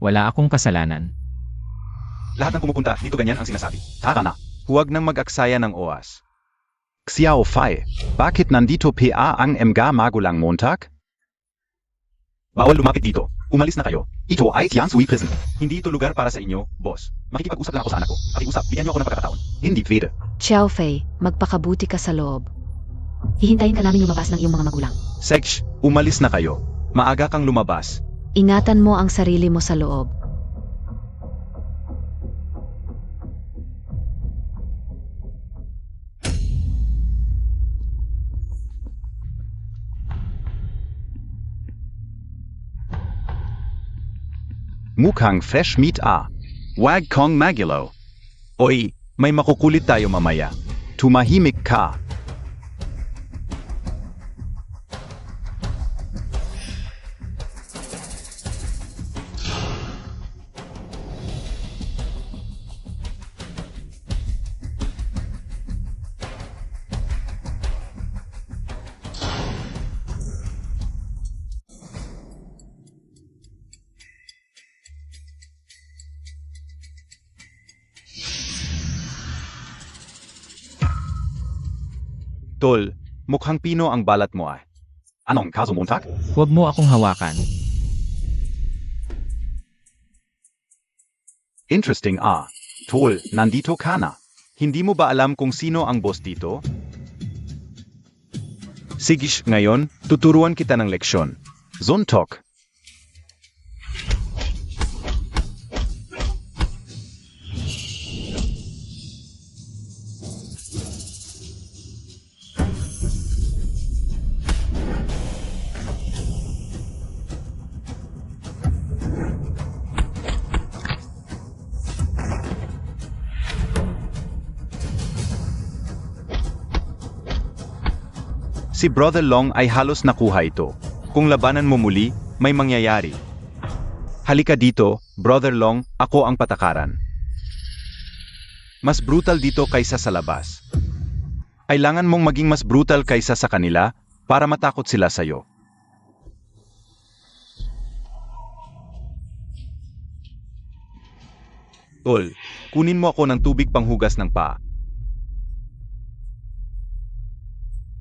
Wala akong kasalanan. Lahat ng pumupunta, dito ganyan ang sinasabi. Tara na. Huwag nang mag-aksaya ng oras. Xiao Fai, bakit nandito pa ang mga magulang Montag? Bawal lumapit dito. Umalis na kayo. Ito ay Tiansui Prison. Hindi ito lugar para sa inyo, boss. Makikipag-usap lang ako sa anak ko. Pakiusap, bigyan niyo ako ng pagkakataon. Hindi pwede. Xiao Fei, magpakabuti ka sa loob. Hihintayin ka namin lumabas ng iyong mga magulang. Seksh, umalis na kayo. Maaga kang lumabas. Ingatan mo ang sarili mo sa loob. Mukhang fresh meat Wag kong magilo. Oy, may makukulit tayo mamaya. Tumahimik ka. Tol, mukhang pino ang balat mo Anong kaso, Montag? Huwag mo akong hawakan. Interesting Tol, nandito ka na. Hindi mo ba alam kung sino ang boss dito? Sige, ngayon, tuturuan kita ng leksyon. Zontok. Si Brother Long ay halos nakuha ito. Kung labanan mo muli, may mangyayari. Halika dito, Brother Long, ako ang patakaran. Mas brutal dito kaysa sa labas. Kailangan mong maging mas brutal kaysa sa kanila para matakot sila sa'yo. Tol, kunin mo ako ng tubig panghugas ng paa.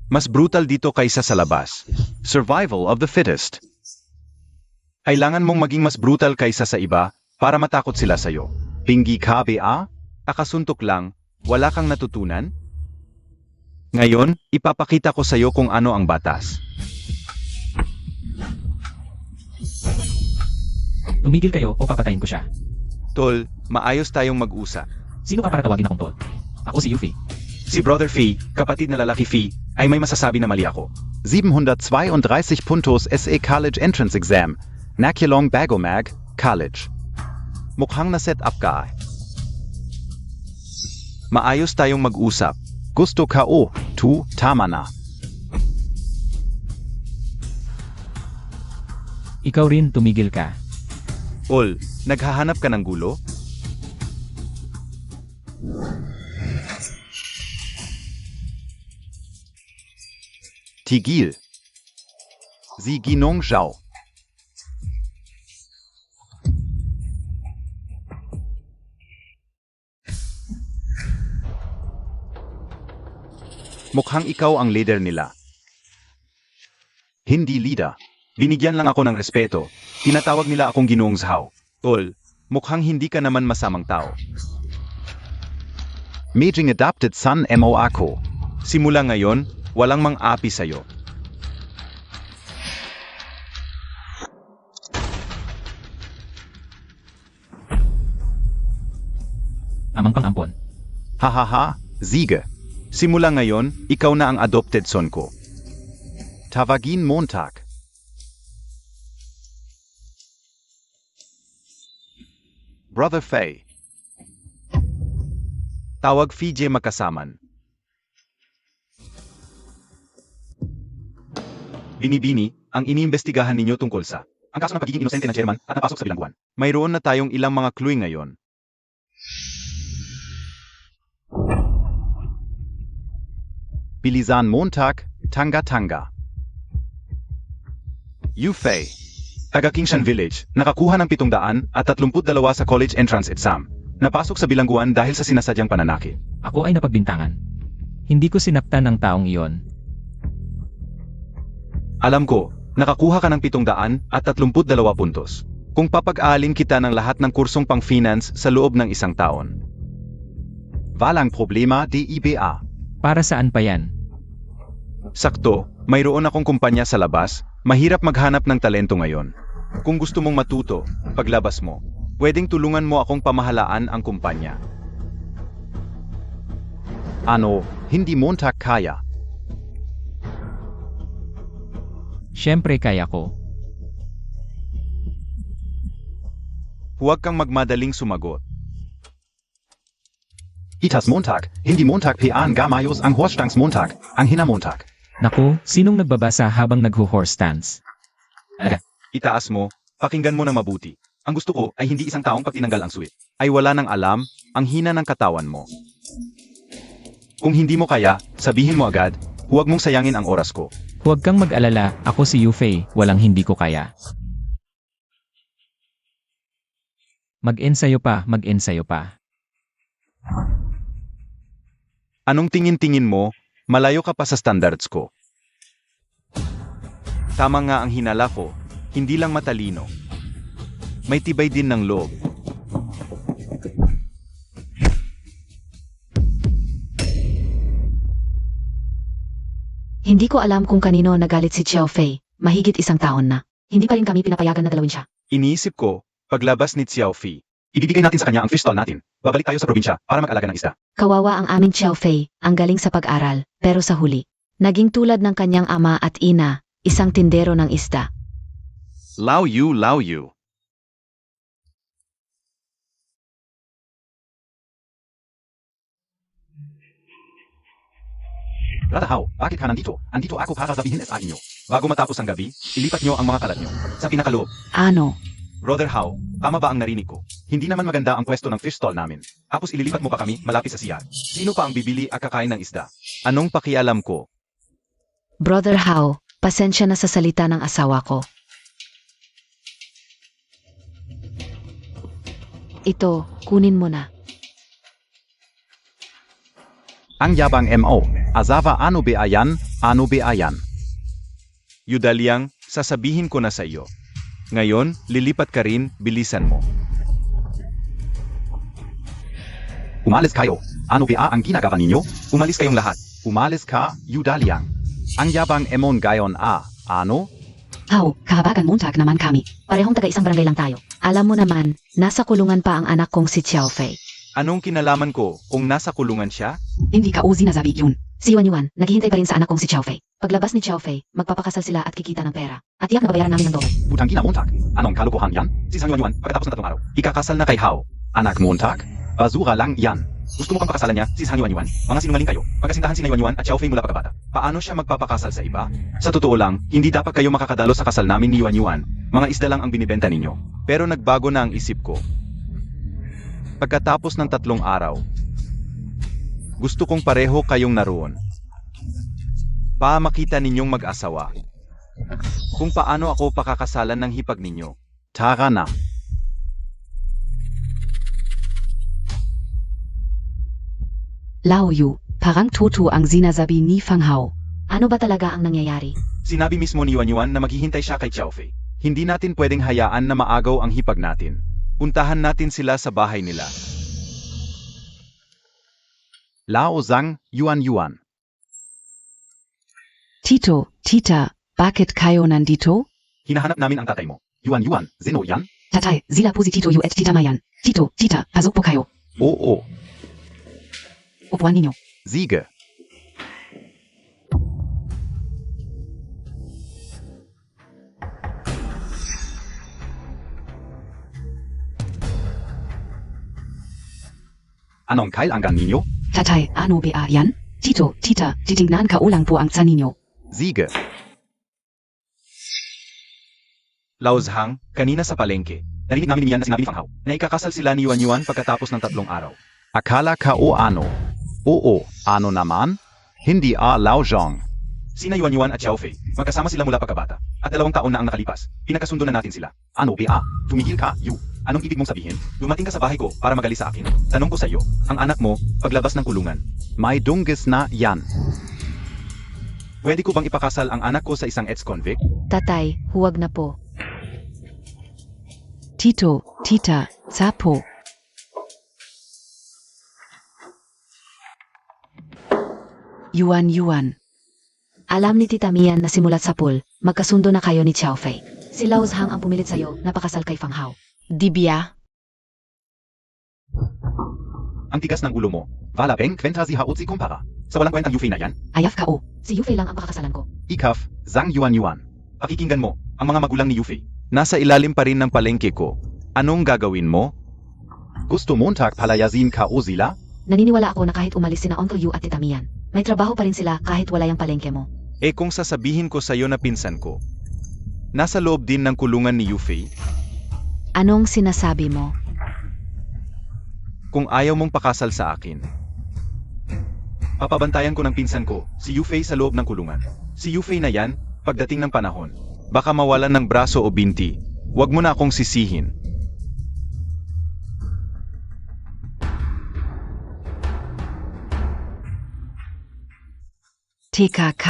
Mas brutal dito kaysa sa labas. Survival of the fittest. Kailangan mong maging mas brutal kaysa sa iba para matakot sila sa'yo. Pingi ka ba? Akasuntok lang, wala kang natutunan? Ngayon, ipapakita ko sa'yo kung ano ang batas. Tumigil kayo o papatayin ko siya. Tol, maayos tayong mag-usap. Sino ka para tawagin akong tol? Ako si Yuffie. Si Brother Fee, kapatid na lalaki Fee, ay may masasabi na mali ako. 732 puntos SE College Entrance Exam. Nakulong Bagomag, College. Mukhang na-set up ka. Maayos tayong mag-usap. Gusto ka tama na. Ikaw rin, tumigil ka. Ol, naghahanap ka ng gulo? Tigil. Si Ginong Zhao. Mukhang ikaw ang leader nila. Hindi leader. Binigyan lang ako ng respeto. Tinatawag nila akong Ginoong Zhao. Tol, mukhang hindi ka naman masamang tao. Medjing adopted son mo ako. Simula ngayon, walang mang-api sa'yo. Amang pang-ampon. Hahaha, Ziege. Simula ngayon, ikaw na ang adopted son ko. Tawagin Montag. Brother Fei. Tawag Fiji makasaman. Binibini, ang iniimbestigahan ninyo tungkol sa ang kaso ng pagiging inosente ng chairman at napasok sa bilangguan. Mayroon na tayong ilang mga clue ngayon. Bilisan Montag, Tanga-Tanga. Yufei. Taga Kingshan Village, nakakuha ng 732 sa college entrance exam. Napasok sa bilangguan dahil sa sinasadyang pananakit. Ako ay napagbintangan. Hindi ko sinaktan ng taong iyon. Alam ko, nakakuha ka ng 732 puntos. Kung papag-aalin kita ng lahat ng kursong pang-finance sa loob ng isang taon. Walang problema, DIBA. Para saan pa yan? Sakto, mayroon akong kumpanya sa labas, mahirap maghanap ng talento ngayon. Kung gusto mong matuto, paglabas mo, pwedeng tulungan mo akong pamahalaan ang kumpanya. Ano, hindi Montag kaya? Siyempre kaya ko. Huwag kang magmadaling sumagot. Itas Montag, hindi Montag pean gamayos ang Horstangs Montag, ang Hinamontag. Naku, sinong nagbabasa habang nagho-horse stance? Itaas mo, pakinggan mo na mabuti. Ang gusto ko ay hindi isang taong pag tinanggal ang suwit. Ay wala nang alam, ang hina ng katawan mo. Kung hindi mo kaya, sabihin mo agad, huwag mong sayangin ang oras ko. Huwag kang mag-alala, ako si Yufei, walang hindi ko kaya. Mag-ensayo pa, mag-ensayo pa. Anong tingin-tingin mo, malayo ka pa sa standards ko. Tama nga ang hinala ko, hindi lang matalino. May tibay din ng loob. Hindi ko alam kung kanino nagalit si Xiao Fei. Mahigit isang taon na. Hindi pa rin kami pinapayagan na dalawin siya. Iniisip ko, paglabas ni Xiao Fei, Ibibigay natin sa kanya ang fish stall natin. Babalik tayo sa probinsya para mag-alaga ng isda. Kawawa ang aming Xiao Fei, ang galing sa pag-aral, pero sa huli, naging tulad ng kanyang ama at ina, isang tindero ng isda. Lao Yu, Lao Yu. Ratahaw, bakit ka nandito? Andito ako para sabihin sa inyo. Bago matapos ang gabi, ilipat nyo ang mga kalat nyo sa pinakaloob. Ano? Brother How, tama ba ang narinig ko? Hindi naman maganda ang pwesto ng fish stall namin. Tapos ililipat mo pa kami malapit sa CR. Sino pa ang bibili at kakain ng isda? Anong pakialam ko? Brother How, pasensya na sa salita ng asawa ko. Ito, kunin mo na. Ang yabang MO, Azawa ano be ayan, ano be ayan. Yudalyang, sasabihin ko na sa iyo. Ngayon, lilipat ka rin, bilisan mo. Umalis kayo. Ano ba ang ginagawa ninyo? Umalis kayong lahat. Umalis ka, Yudalyang. Ang yabang emon gayon ano? How, kahabagan Montag naman kami. Parehong taga isang barangay lang tayo. Alam mo naman, nasa kulungan pa ang anak kong si Xiao Fei. Anong kinalaman ko kung nasa kulungan siya? Hindi ka uzi na sabi yun. Si Yuan Yuan, naghihintay pa rin sa anak kong si Xiao Fei. Paglabas ni Xiao Fei, magpapakasal sila at kikita ng pera. At tiyak na babayaran namin ng doble. Butang gina Montag. Anong kalokohan yan? Si Sang Yuan pagkatapos ng 3 araw. Ikakasal na kay How. Anak Montag? Basura lang yan. Gusto mo pang pakasalan niya, si Sang Yuan? Mga sinungaling kayo. Pagkasintahan si Yuan at Xiao Fei mula pagkabata. Paano siya magpapakasal sa iba? Sa totoo lang, hindi dapat kayo makakadalo sa kasal namin ni Yuan. Mga isda lang ang binibenta ninyo. Pero nagbago na ang isip ko. Pagkatapos ng 3 araw, gusto kong pareho kayong naroon. Makita ninyong mag-asawa. Kung paano ako pakakasalan ng hipag ninyo. Tara na. Lao Yu, parang totoo ang sinasabi ni Fang Hao. Ano ba talaga ang nangyayari? Sinabi mismo ni Yuan na maghihintay siya kay Xiao Fei. Hindi natin pwedeng hayaan na maagaw ang hipag natin. Puntahan natin sila sa bahay nila. Lao Zhang, Yuan. Tito, Tita, bakit kayo nandito? Hinahanap namin ang tatay mo. Yuan, Zeno yan? Tatay, sila po si Tito Yu at Tita Mayan. Tito, Tita, pasok po kayo. Oo, Upuan ninyo. Sige. Anong kailangan ninyo? Tatay, ano ba yan? Tito, Tita, titingnan ka ulang po ang sa ninyo. Sige. Lao Zhang, kanina sa palengke, narinig namin niyan na sinabi ni Fang Hao na ikakasal sila ni Yuan pagkatapos ng 3 araw. Akala ka o ano? Oo, ano naman? Hindi Lao Zhang. Sina Yuan at Xiao Fei, magkasama sila mula pagkabata. At 2 taon na ang nakalipas. Pinagkasundo na natin sila. Ano, PA? Tumigil ka, you. Anong ibig mong sabihin? Dumating ka sa bahay ko para magalis sa akin. Tanong ko sa iyo, ang anak mo, paglabas ng kulungan. May dunggis na yan. Pwede ko bang ipakasal ang anak ko sa isang ex-convict? Tatay, huwag na po. Tito, Tita, Sapo. Yuan. Alam ni Tita Mian na simulat sa pool, magkasundo na kayo ni Xiaofei. Si Lao Zhang ang pumilit sa'yo na pakasal kay Fang Hao. Dibia. Ang tigas ng ulo mo. Wala bang kwenta si Hao Zi kumpara. Sa walang kwentang Yufei na yan? Ayaf ka o, si Yufei lang ang pakakasalan ko. Ikaf, Zhang Yuan. Pakikinggan mo, ang mga magulang ni Yufei. Nasa ilalim pa rin ng palengke ko. Anong gagawin mo? Gusto Montag palayasin ka o sila? Naniniwala ako na kahit umalis sina Uncle Yu at Tita Mian, may trabaho pa rin sila kahit wala yung palengke mo. Kung sasabihin ko sa'yo na pinsan ko, nasa loob din ng kulungan ni Yufei, Anong sinasabi mo? kung ayaw mong pakasal sa akin. Papabantayan ko ng pinsan ko, si Yufei sa loob ng kulungan. Si Yufei na yan, pagdating ng panahon. Baka mawalan ng braso o binti. Huwag mo na akong sisihin. TKK.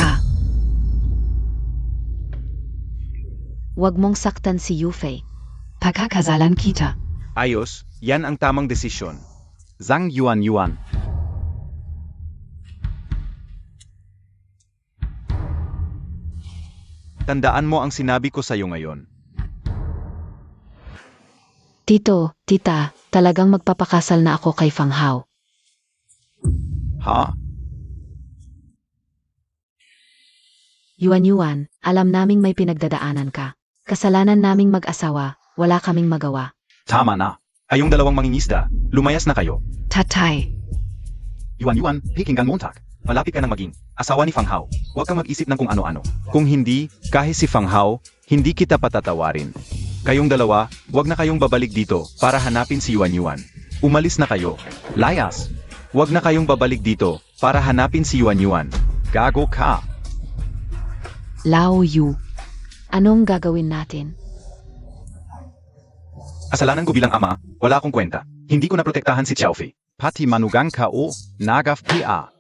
Huwag mong saktan si Yufei. Pagkakasalan kita. Ayos, yan ang tamang desisyon. Zhang Yuan. Tandaan mo ang sinabi ko sa'yo ngayon. Tito, Tita, talagang magpapakasal na ako kay Fang Hao. Ha? Yuan, alam naming may pinagdadaanan ka. Kasalanan naming mag-asawa, wala kaming magawa. Tama na. Kayong dalawang mangingisda, lumayas na kayo. Tatay. Yuan, Pekingan Montag. Malapit ka nang maging asawa ni Fang Hao. Huwag kang mag-isip ng kung ano-ano. Kung hindi, kahit si Fang Hao, hindi kita patatawarin. Kayong dalawa, huwag na kayong babalik dito para hanapin si Yuan. Umalis na kayo. Layas! Huwag na kayong babalik dito para hanapin si Yuan. Gago ka! Lao Yu. Anong gagawin natin? Kasalanan ko bilang ama, wala akong kwenta. Hindi ko naprotektahan si Xiaofei. Pati manugang ka o, nagaf PA.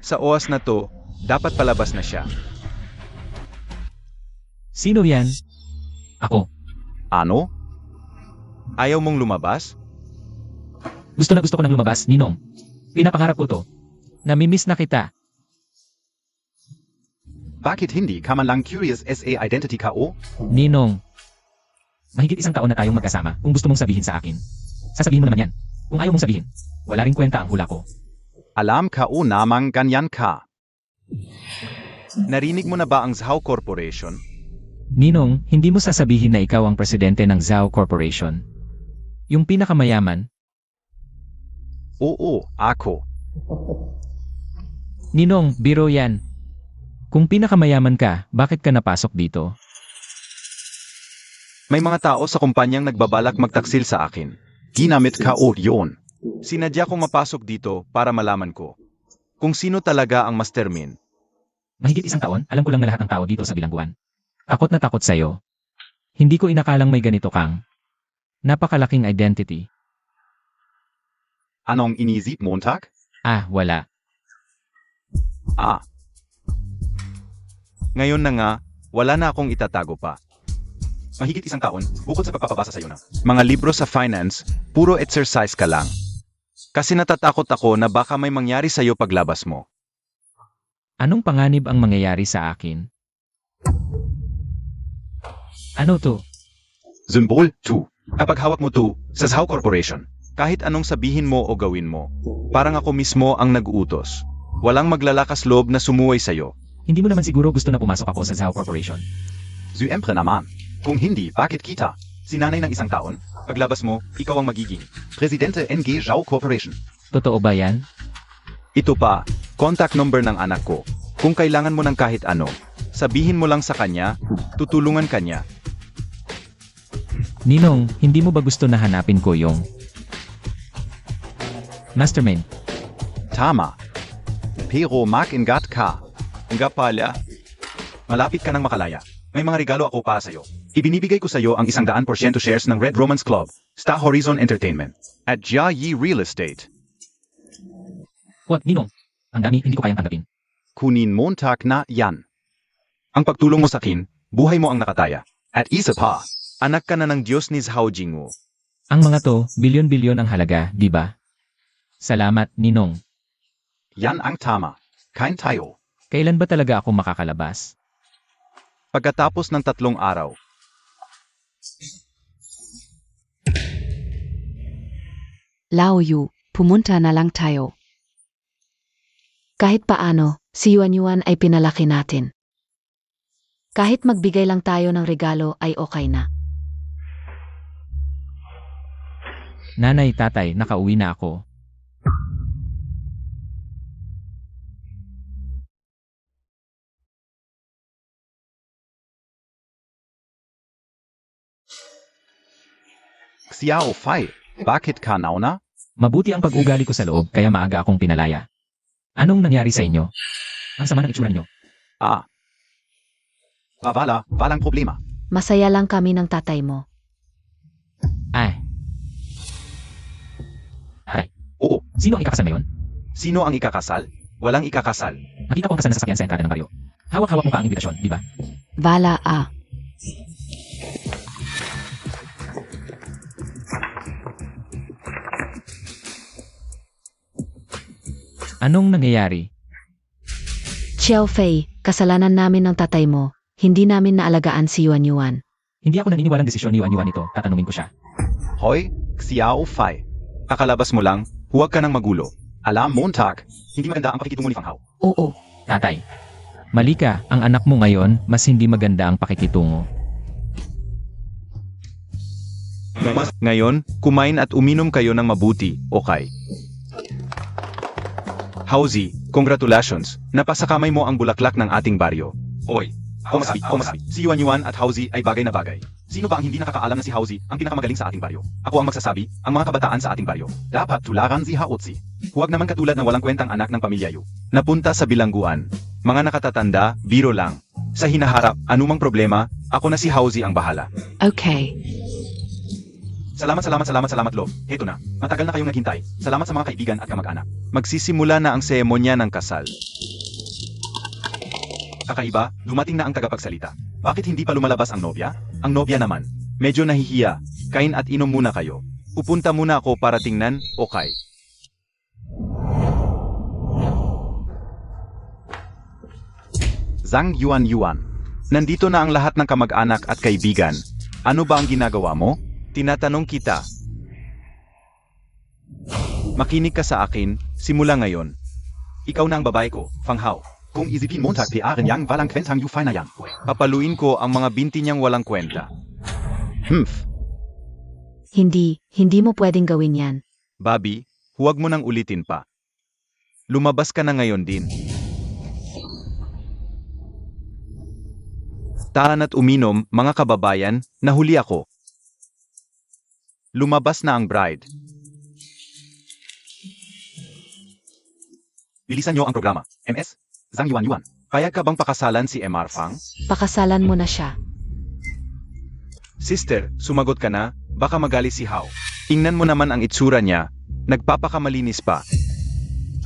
Sa oras na to, dapat palabas na siya. Sino yan? Ako. Ano? Ayaw mong lumabas? Gusto ko nang lumabas, Ninong. Pinapangarap ko to. Namimiss na kita. Bakit hindi ka man lang curious SA identity ka o? Ninong. Mahigit 1 taon na tayong magkasama kung gusto mong sabihin sa akin. Sasabihin mo naman yan. Kung ayaw mong sabihin, wala ring kwenta ang hula ko. Alam ka o namang ganyan ka. Narinig mo na ba ang Zhao Corporation? Ninong, hindi mo sasabihin na ikaw ang presidente ng Zhao Corporation. Yung pinakamayaman. Oo, ako. Ninong, biro yan. Kung pinakamayaman ka, bakit ka napasok dito? May mga tao sa kumpanyang nagbabalak magtaksil sa akin. Ginamit ka o yun. Sinadya kong mapasok dito para malaman ko kung sino talaga ang mastermind. Mahigit 1 taon, alam ko lang na lahat ng tao dito sa bilangguan. Takot na takot sa'yo. Hindi ko inakalang may ganito kang napakalaking identity. Anong inisip Montag? Wala. Ngayon na nga, wala na akong itatago pa. Mahigit 1 taon, bukod sa pagpapabasa sa'yo na. Mga libro sa finance, puro exercise ka lang. Kasi natatakot ako na baka may mangyari sa'yo paglabas mo. Anong panganib ang mangyayari sa akin? Ano to? Symbol 2. Kapag hawak mo to, sa Zhao Corporation. Kahit anong sabihin mo o gawin mo, parang ako mismo ang nag-uutos. Walang maglalakas loob na sumuway sa'yo. Hindi mo naman siguro gusto na pumasok ako sa Zhao Corporation. Siyempre naman. Kung hindi, bakit kita? Sinanay ng 1 taon, paglabas mo, ikaw ang magiging Presidente NG Zhao Corporation. Totoo ba yan? Ito pa, contact number ng anak ko. Kung kailangan mo ng kahit ano, Sabihin mo lang sa kanya, tutulungan kanya. Ninong, hindi mo ba gusto na hanapin ko yung Mastermind? Tama. Pero mag-ingat ka. Nga pala. Malapit ka ng makalaya. May mga regalo ako para sa'yo. Ibinibigay ko sa'yo ang 100% shares ng Red Romance Club, Star Horizon Entertainment. At Jiayi Real Estate. What, Ninong? Ang dami, hindi ko kayang tanggapin. Kunin Montag na yan. Ang pagtulong mo sa akin, buhay mo ang nakataya. At isa pa, Anak ka na ng Diyos ni Zhao Jingwu. Ang mga to, bilyon-bilyon ang halaga, di ba? Salamat, Ninong. yan ang tama. Kain tayo. Kailan ba talaga ako makakalabas? Pagkatapos ng 3 araw, Lao Yu, pumunta na lang tayo. Kahit paano, si Yuan Yuan ay pinalaki natin. Kahit magbigay lang tayo ng regalo ay okay na. Nanay, tatay, nakauwi na ako. Xiao Fai, bakit ka nauna? Mabuti ang pag-ugali ko sa loob, kaya maaga akong pinalaya. Anong nangyari sa inyo? Ang sama ng itsura niyo. Ah. Walang problema. Masaya lang kami ng tatay mo. Ay. Oo. Sino ang ikakasal ngayon? Sino ang ikakasal? Walang ikakasal. Nakita ko ang kasal na sasakyan sa entrada ng baryo. Hawak-hawak mo pa ang imbitasyon, di ba? Vala A. Anong nangyayari? Xiao Fei, kasalanan namin ng tatay mo. Hindi namin naalagaan si Yuan Yuan. Hindi ako naniniwalang desisyon ni Yuan Yuan ito. Tatanungin ko siya. Hoy, Xiao Fai. Kakalabas mo lang, huwag ka nang magulo. Alam, Montag, hindi maganda ang pakikitungo ni Fang Hao. Oo. Tatay. Mali ka, ang anak mo ngayon, mas hindi maganda ang pakikitungo. Ngayon, kumain at uminom kayo ng mabuti, okay? Hauzi, congratulations, napasakamay mo ang bulaklak ng ating baryo. Oy, ako masabi. Si Yuan Yuan at Hauzi ay bagay na bagay. Sino ba ang hindi nakakaalam na si Hauzi ang pinakamagaling sa ating baryo? Ako ang magsasabi, ang mga kabataan sa ating baryo. Dapat tularan si Haozi. Huwag naman katulad ng walang kwentang anak ng pamilya Yu. Napunta sa bilangguan. Mga nakatatanda, biro lang. Sa hinaharap, anumang problema, ako na si Hauzi ang bahala. Okay. Salamat, Lo. Heto na. Matagal na kayong naghintay. Salamat sa mga kaibigan at kamag-anak. Magsisimula na ang seremonya ng kasal. Kakaiba, dumating na ang tagapagsalita. Bakit hindi pa lumalabas ang nobya? Ang nobya naman. Medyo nahihiya. Kain at inom muna kayo. Pupunta muna ako para tingnan, okay? Zhang Yuan Yuan. Nandito na ang lahat ng kamag-anak at kaibigan. Ano ba ang ginagawa mo? Tinatanong kita. Makinig ka sa akin, simula ngayon. Ikaw na ang babae ko, Fang Hao. Kung isipin Montag PR'n yang walang kwentang Yu Fai na yan. Papaluin ko ang mga binti niyang walang kwenta. Hindi mo pwedeng gawin yan. Bobby, huwag mo nang ulitin pa. Lumabas ka na ngayon din. Taan at uminom, mga kababayan, nahuli ako. Lumabas na ang bride. Bilisan niyo ang programa. MS, Zhang Yuan Yuan. Payag ka bang pakasalan si MR Fang? Pakasalan mo na siya. Sister, sumagot ka na, baka magali si Hao. Tingnan mo naman ang itsura niya, nagpapakamalinis pa.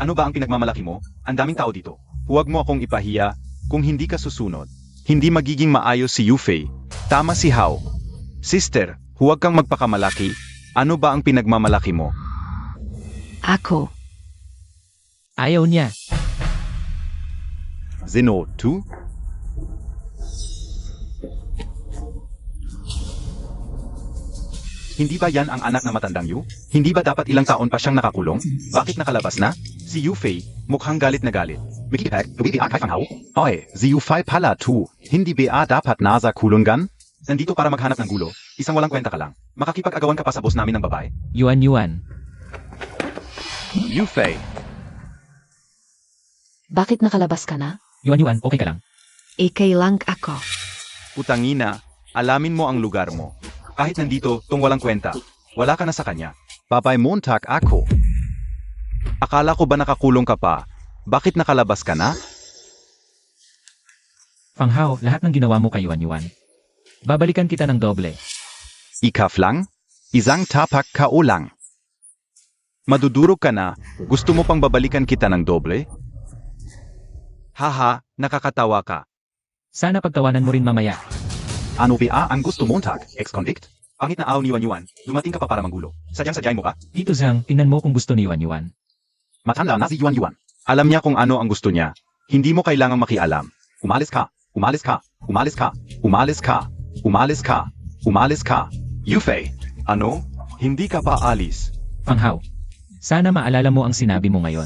Ano ba ang pinagmamalaki mo? Ang daming tao dito. Huwag mo akong ipahiya, kung hindi ka susunod. Hindi magiging maayos si Yufei. Tama si Hao. Sister, huwag kang magpakamalaki. Ano ba ang pinagmamalaki mo? Ako. Ayaw niya. Zeno 2? Hindi ba yan ang anak na matandang Yu? Hindi ba dapat ilang taon pa siyang nakakulong? Bakit nakalabas na? Si Yufei, mukhang galit na galit. Mikipag, BA kay Fang Hao? Oy, si Yufei pala 2. Hindi ba dapat nasa kulungan? Nandito para maghanap ng gulo. Isang walang kwenta ka lang. Makakipag-agawan ka pa sa boss namin ng babae. Yuan Yuan. Yufei. Bakit nakalabas ka na? Yuan Yuan, okay ka lang. Ikailang ako. Utangina, alamin mo ang lugar mo. Kahit nandito, tong walang kwenta. Wala ka na sa kanya. Babay Montag ako. Akala ko ba nakakulong ka pa? Bakit nakalabas ka na? Fang Hao, lahat ng ginawa mo kay Yuan Yuan. Babalikan kita ng doble. Ikaf lang? Isang tapak ka o lang. Madudurog ka na, gusto mo pang babalikan kita ng doble? Haha, nakakatawa ka. Sana pagtawanan mo rin mamaya. Ano ba ang gusto Montag, ex-convict? Pangit na aw ni Yuan Yuan, dumating ka pa para manggulo. Sadyang-sadyay mo ba? Dito Zhang, tingnan mo kung gusto ni Yuan Yuan. Matanda na si Yuan Yuan. Alam niya kung ano ang gusto niya. Hindi mo kailangang makialam. Umalis ka. Umalis ka. Umalis ka. Umalis ka. Umalis ka. Umalis ka. Yufei. Ano? Hindi ka pa alis. Fang Hao, sana maalala mo ang sinabi mo ngayon.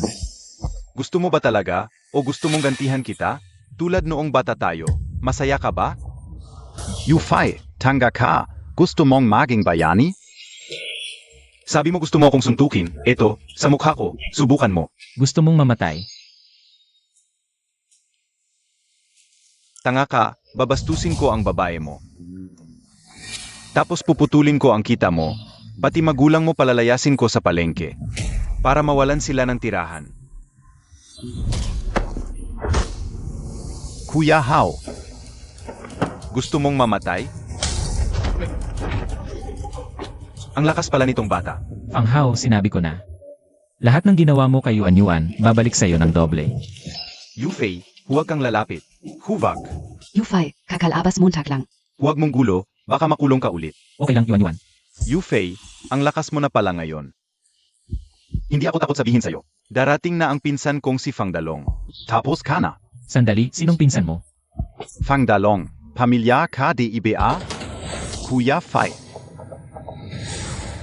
Gusto mo ba talaga? O gusto mong gantihan kita? Tulad noong bata tayo. Masaya ka ba? Yufei, tanga ka. Gusto mong maging bayani? Sabi mo gusto mo akong suntukin. Eto, sa mukha ko. Subukan mo. Gusto mong mamatay. Tanga ka, babastusin ko ang babae mo. Tapos puputulin ko ang kita mo. Pati magulang mo palalayasin ko sa palengke. Para mawalan sila ng tirahan. Kuya Hao. Gusto mong mamatay? Ang lakas pala nitong bata. Fang Hao, sinabi ko na. Lahat ng ginawa mo kay Yuan Yuan, babalik sa'yo ng doble. Yufei, huwag kang lalapit. Huvak. Yufei, kakalabas Montag lang. Huwag mong gulo, baka makulong ka ulit. Okay lang Yuan Yuan. Yufei, ang lakas mo na pala ngayon. Hindi ako takot sabihin sa'yo. Darating na ang pinsan kong si Fang Dalong. Tapos ka na. Sandali, sinong pinsan mo? Fang Dalong, pamilya ka de IBA? Kuya Fai.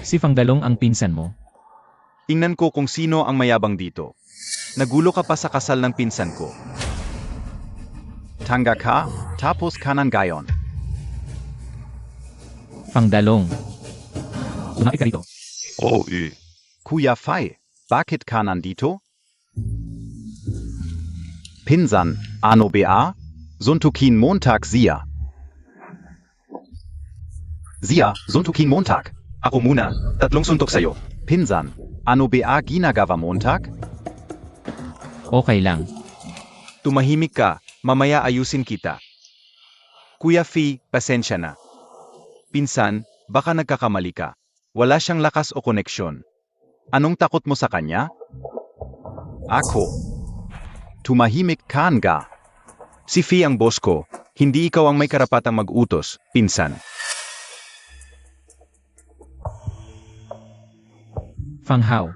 Si Fang Dalong ang pinsan mo. Tingnan ko kung sino ang mayabang dito. Nagulo ka pa sa kasal ng pinsan ko. Tanga ka, tapos kanan gayon. Fang Dalong. Lumapit ka rito. Kuya Fai, bakit ka nandito? Pinsan, ano ba? Suntukin Montag siya. Zia, suntukin Montag. Ako muna, 3 suntok sa'yo. Pinsan, ano ba ginagawa Montag? Okay lang. Tumahimik ka, mamaya ayusin kita. Kuya Fi, pasensya na. Pinsan, baka nagkakamali ka. Wala siyang lakas o koneksyon. Anong takot mo sa kanya? Ako. Tumahimik ka nga. Si Fi ang boss ko, hindi ikaw ang may karapatang mag-utos, pinsan. Fang Hao.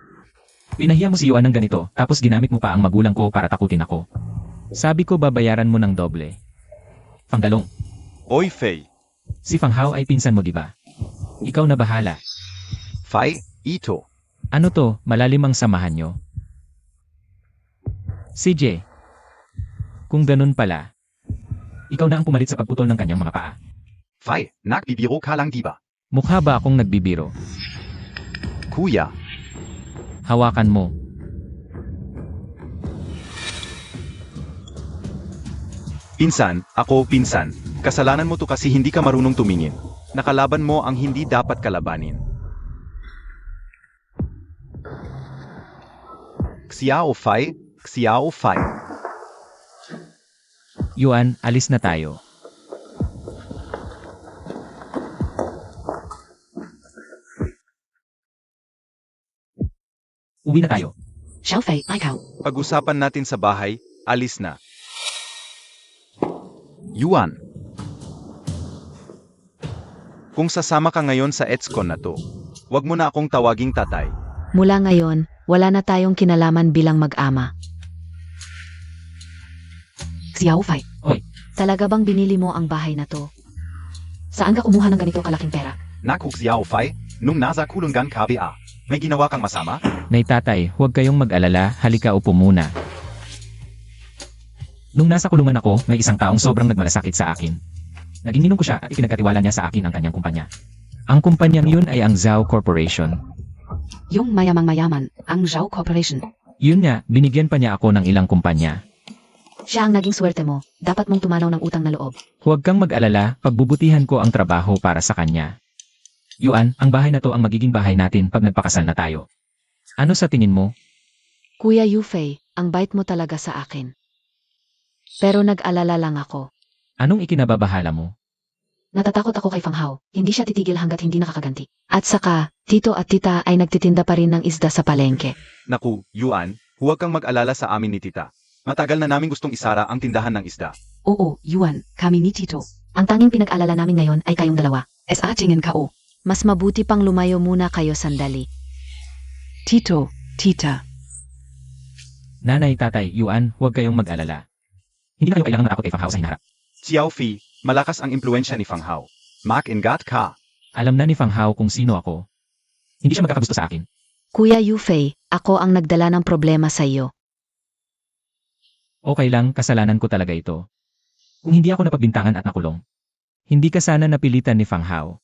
Pinahiya mo si Yuan ng ganito, tapos ginamit mo pa ang magulang ko para takutin ako. Sabi ko babayaran mo ng doble. Fang Dalong. Oy Fei, Si Fang Hao ay pinsan mo, di ba? Ikaw na bahala. Fai, ito. Ano to, malalim ang samahan nyo? CJ. Kung ganun pala, ikaw na ang pumalit sa pagputol ng kanyang mga paa. Fai, nagbibiro ka lang di ba? Mukha ba akong nagbibiro? Kuya, Hawakan mo. pinsan, ako pinsan. Kasalanan mo to kasi hindi ka marunong tumingin. Nakalaban mo ang hindi dapat kalabanin. Xiao Fai, Xiao Fai. Yuan, alis na tayo. Uwi na tayo. Xiaofei, ikaw. Pag-usapan natin sa bahay, alis na. Yuan. Kung sasama ka ngayon sa ETSCON na to, wag mo na akong tawaging tatay. Mula ngayon, wala na tayong kinalaman bilang mag-ama. Xiaofei. Talaga bang binili mo ang bahay na to? Saan ka kumuha ng ganito kalaking pera? Naku Xiao Fai, nung nasa kulungan ka ba? May ginawa kang masama? Nay tatay, huwag kayong mag-alala, halika upo muna. Nung nasa kulungan ako, may isang taong sobrang nagmalasakit sa akin. Naginginom ko siya at ipinagkatiwala niya sa akin ang kanyang kumpanya. Ang kumpanyang yun ay ang Zhao Corporation. Yung mayamang-mayaman, ang Zhao Corporation. Yun nga, binigyan pa niya ako ng ilang kumpanya. Siya ang naging swerte mo. Dapat mong tumanaw ng utang na loob. Huwag kang mag-alala, pagbubutihan ko ang trabaho para sa kanya. Yuan, ang bahay na to ang magiging bahay natin pag nagpakasal na tayo. Ano sa tingin mo? Kuya Yufei, ang bait mo talaga sa akin. Pero nag-alala lang ako. Anong ikinababahala mo? Natatakot ako kay Fang Hao. Hindi siya titigil hanggat hindi nakakaganti. At saka, tito at tita ay nagtitinda pa rin ng isda sa palengke. Naku, Yuan, huwag kang mag-alala sa amin ni Tita. Matagal na naming gustong isara ang tindahan ng isda. Oo, Yuan, kami ni Tito. Ang tanging pinag-alala namin ngayon ay kayong dalawa. Es atingin kao. Mas mabuti pang lumayo muna kayo sandali. Tito, Tita. Nanay, tatay, Yuan, huwag kayong mag-alala. Hindi na kayo kailangan matakot kay Fang Hao sa hinaharap. Xiao Fi, malakas ang impluensya ni Fang Hao. Mak-ingat ka. Alam na ni Fang Hao kung sino ako. Hindi siya magkakagusto sa akin. Kuya Yufei, ako ang nagdala ng problema sa iyo. Okay lang, kasalanan ko talaga ito. Kung hindi ako napagbintangan at nakulong. Hindi ka sana napilitan ni Fang Hao.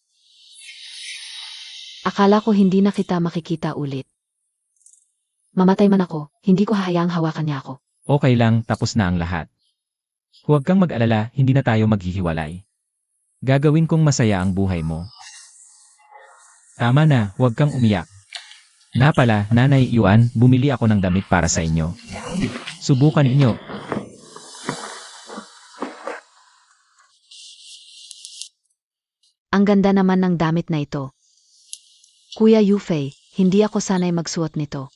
Akala ko hindi na kita makikita ulit. Mamatay man ako, hindi ko hahayaang hawakan niya ako. Okay lang, tapos na ang lahat. Huwag kang mag-alala, hindi na tayo maghihiwalay. Gagawin kong masaya ang buhay mo. Tama na, huwag kang umiyak. Nga pala, Nanay Yuan, bumili ako ng damit para sa inyo. Subukan ninyo. Ang ganda naman ng damit na ito. Kuya Yufei, hindi ako sanay magsuot nito.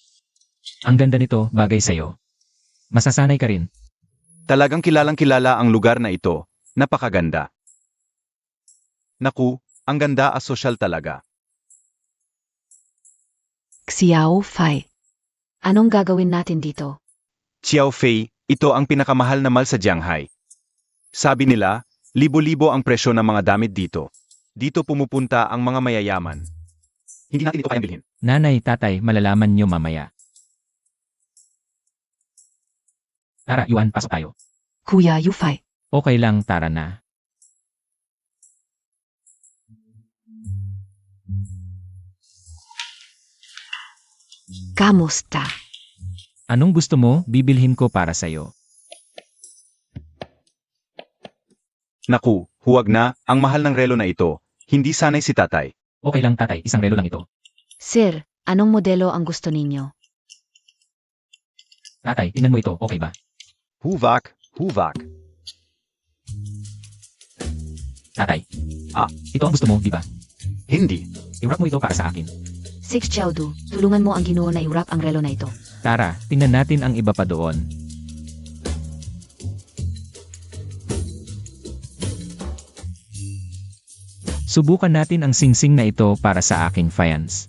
Ang ganda nito, bagay sa'yo. Masasanay ka rin. Talagang kilalang-kilala ang lugar na ito. Napakaganda. Naku, ang ganda asosyal talaga. Xiao Fai. Anong gagawin natin dito? Xiao Fei, ito ang pinakamahal na mall sa Jianghai. Sabi nila, libo-libo ang presyo ng mga damit dito. Dito pumupunta ang mga mayayaman. Hindi natin ito kayang bilhin. Nanay, tatay, malalaman nyo mamaya. Tara, Yuan, pasok tayo. Kuya Yufei. Okay lang, tara na. Kamusta? Anong gusto mo, bibilhin ko para sa'yo. Naku, huwag na, ang mahal ng relo na ito. Hindi sanay si tatay. Okay lang, tatay, isang relo lang ito. Sir, anong modelo ang gusto ninyo? Tatay, tingnan mo ito, okay ba? Huvak, huvak. Tatay. Ah. Ito ang gusto mo, di ba? Hindi. I-wrap mo ito para sa akin. Six Chowdu, tulungan mo ang Ginoo na i-wrap ang relo na ito. Tara, tingnan natin ang iba pa doon. Subukan natin ang singsing na ito para sa aking fans.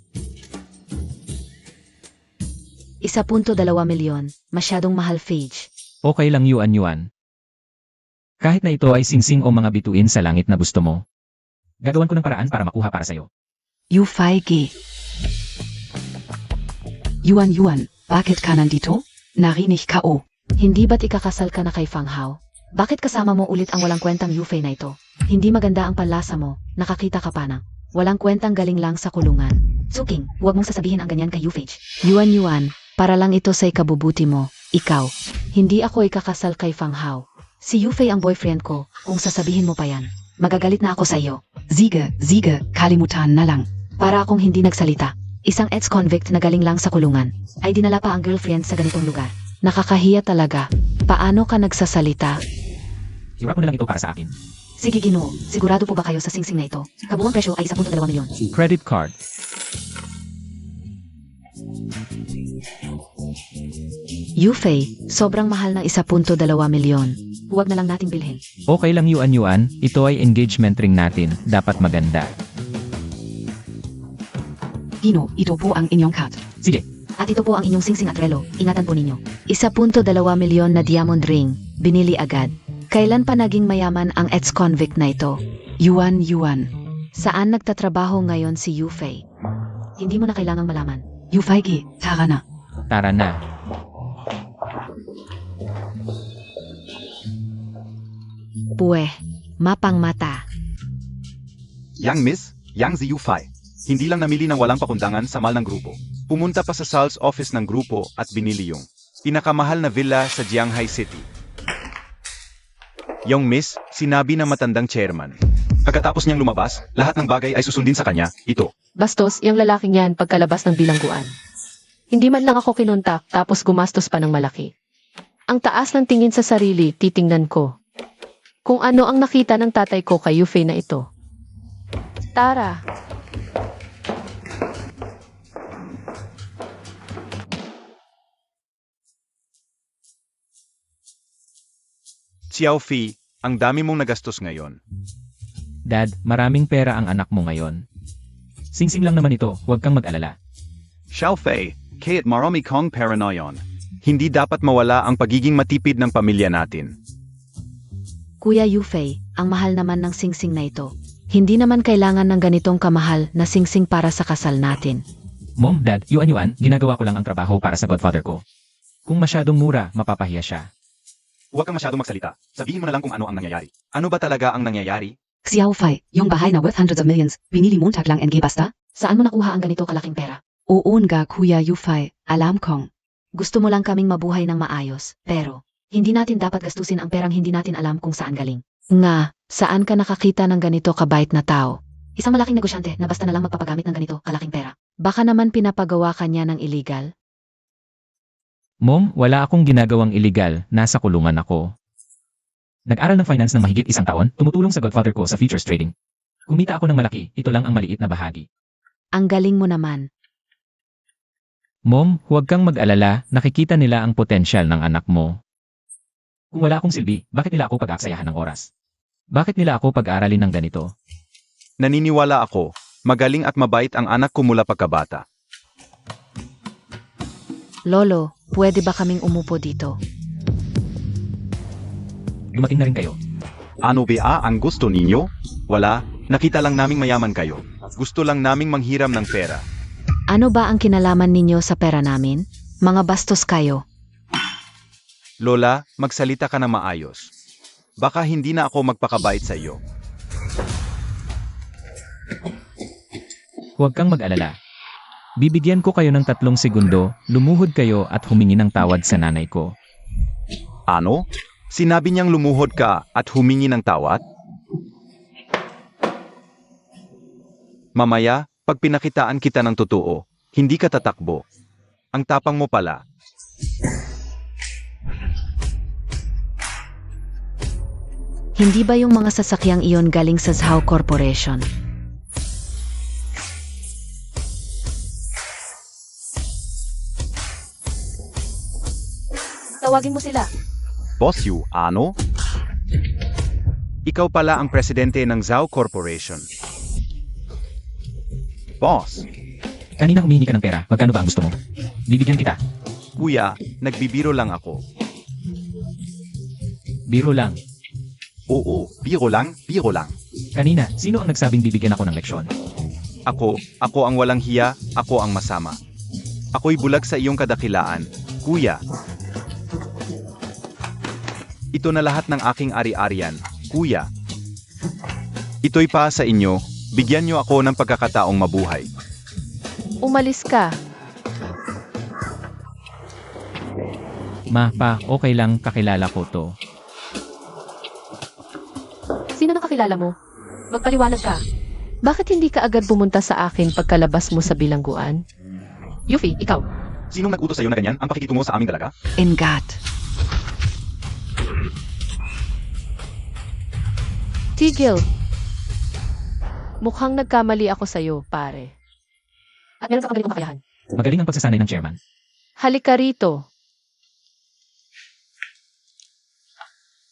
1.2 milyon, masyadong mahal, Phage. Okay lang Yuan. Kahit na ito ay singsing o mga bituin sa langit na gusto mo. Gagawan ko ng paraan para makuha para sa'yo. Yufei G. Yuan, bakit ka nandito? Narinig ka o. Hindi ba't ikakasal ka na kay Fang Hao? Bakit kasama mo ulit ang walang kwentang Yufei na ito? Hindi maganda ang panlasa mo, nakakita ka pa ng walang kwentang galing lang sa kulungan. Suking, huwag mong sasabihin ang ganyan kay Yufei. Yuan, para lang ito sa ikabubuti mo. Ikaw, hindi ako ikakasal kay Fang Hao. Si Yufei ang boyfriend ko, kung sasabihin mo pa yan. Magagalit na ako sa iyo. Sige, kalimutan na lang. Para akong hindi nagsalita. Isang ex-convict na galing lang sa kulungan, ay dinala pa ang girlfriend sa ganitong lugar. Nakakahiya talaga. Paano ka nagsasalita? I-wrap mo na lang ito para sa akin. Sige Ginoo, sigurado po ba kayo sa singsing na ito? Kabuang presyo ay 1.2 milyon. Credit card. Yufei, sobrang mahal ng 1.2 milyon. Huwag na lang nating bilhin. Okay lang Yuan, ito ay engagement ring natin, dapat maganda. Gino, ito po ang inyong card. Sige, At ito po ang inyong singsing at relo, ingatan po ninyo. 1.2 milyon na diamond ring, binili agad. Kailan pa naging mayaman ang ex-convict na ito? Yuan. Saan nagtatrabaho ngayon si Yufei? Hindi mo na kailangang malaman. Yufei G, tara na. tara na. Puweh, mapang mata. Yang Miss, Yang Ziyufai. Hindi lang namili ng walang pakundangan sa mall ng grupo. Pumunta pa sa sales office ng grupo at binili yung pinakamahal na villa sa Jianghai City. Yung miss, sinabi ng matandang chairman. Pagkatapos niyang lumabas, lahat ng bagay ay susundin sa kanya, ito. Bastos, yung lalaking yan pagkalabas ng bilangguan. Hindi man lang ako kinontak tapos gumastos pa ng malaki. Ang taas ng tingin sa sarili, titingnan ko. Kung ano ang nakita ng tatay ko kay Yufei na ito. Tara. Xiao Fi, ang dami mong nagastos ngayon. Dad, maraming pera ang anak mo ngayon. Singsing lang naman ito, huwag kang mag-alala. Xiao Fei, kaya't marami kong pera ngayon. Hindi dapat mawala ang pagiging matipid ng pamilya natin. Kuya Yufei, ang mahal naman ng singsing na ito. Hindi naman kailangan ng ganitong kamahal na singsing para sa kasal natin. Mom, Dad, yuan-yuan, ginagawa ko lang ang trabaho para sa godfather ko. Kung masyadong mura, mapapahiya siya. Huwag kang masyadong magsalita. Sabihin mo na lang kung ano ang nangyayari. Ano ba talaga ang nangyayari? Xiao Fei, yung bahay na worth hundreds of millions, binili montag lang NG basta? Saan mo nakuha ang ganito kalaking pera? Oo nga Kuya Yufei, alam kong. Gusto mo lang kaming mabuhay ng maayos, pero hindi natin dapat gastusin ang perang hindi natin alam kung saan galing. Nga, saan ka nakakita ng ganito kabait na tao? Isang malaking negosyante na basta na lang magpapagamit ng ganito kalaking pera. Baka naman pinapagawa ka niya ng illegal? Mom, wala akong ginagawang illegal, nasa kulungan ako. Nag-aral ng finance ng mahigit 1 taon, tumutulong sa godfather ko sa futures trading. Kumita ako ng malaki, ito lang ang maliit na bahagi. Ang galing mo naman. Mom, huwag kang mag-alala, nakikita nila ang potensyal ng anak mo. Kung wala akong silbi, bakit nila ako pag-aaksayahan ng oras? Bakit nila ako pag-aralin ng ganito? Naniniwala ako, magaling at mabait ang anak ko mula pagkabata. Lolo, pwede ba kaming umupo dito? Dumating na rin kayo. Ano ba ang gusto ninyo? Wala, nakita lang naming mayaman kayo. Gusto lang naming manghiram ng pera. Ano ba ang kinalaman ninyo sa pera namin? Mga bastos kayo. Lola, magsalita ka na maayos. Baka hindi na ako magpakabait sa iyo. Huwag kang mag-alala. Bibigyan ko kayo ng 3 segundo, lumuhod kayo at humingi ng tawad sa nanay ko. Ano? Sinabi niyang lumuhod ka at humingi ng tawad? Mamaya, pag pinakitaan kita ng totoo, hindi ka tatakbo. Ang tapang mo pala. Hindi ba yung mga sasakyang iyon galing sa Zhao Corporation? Tawagin mo sila. Boss Yu, ano? Ikaw pala ang presidente ng Zhao Corporation. Boss, Kanina humihingi ka ng pera, magkano ba ang gusto mo? Bibigyan kita. kuya, nagbibiro lang ako. Biro lang. Oo, biro lang, biro lang. Kanina, sino ang nagsabing bibigyan ako ng leksyon? Ako ang walang hiya, ako ang masama. Ako'y bulag sa iyong kadakilaan, kuya. Ito na lahat ng aking ari-arian, kuya. Ito'y pa sa inyo, bigyan niyo ako ng pagkakataong mabuhay. Umalis ka. Pa, okay lang, kakilala ko to. Sino nakakilala mo? Magpaliwanag ka. Bakit hindi ka agad pumunta sa akin pagkalabas mo sa bilangguan? Yuffie, ikaw. Sinong nag-utos sa'yo na ganyan ang pakikitungo sa aming dalaga? Ingat. Tigil. Mukhang nagkamali ako sa'yo, pare. At meron ka pang ganitong kakayahan. Magaling ang pagsasanay ng chairman. Halika rito.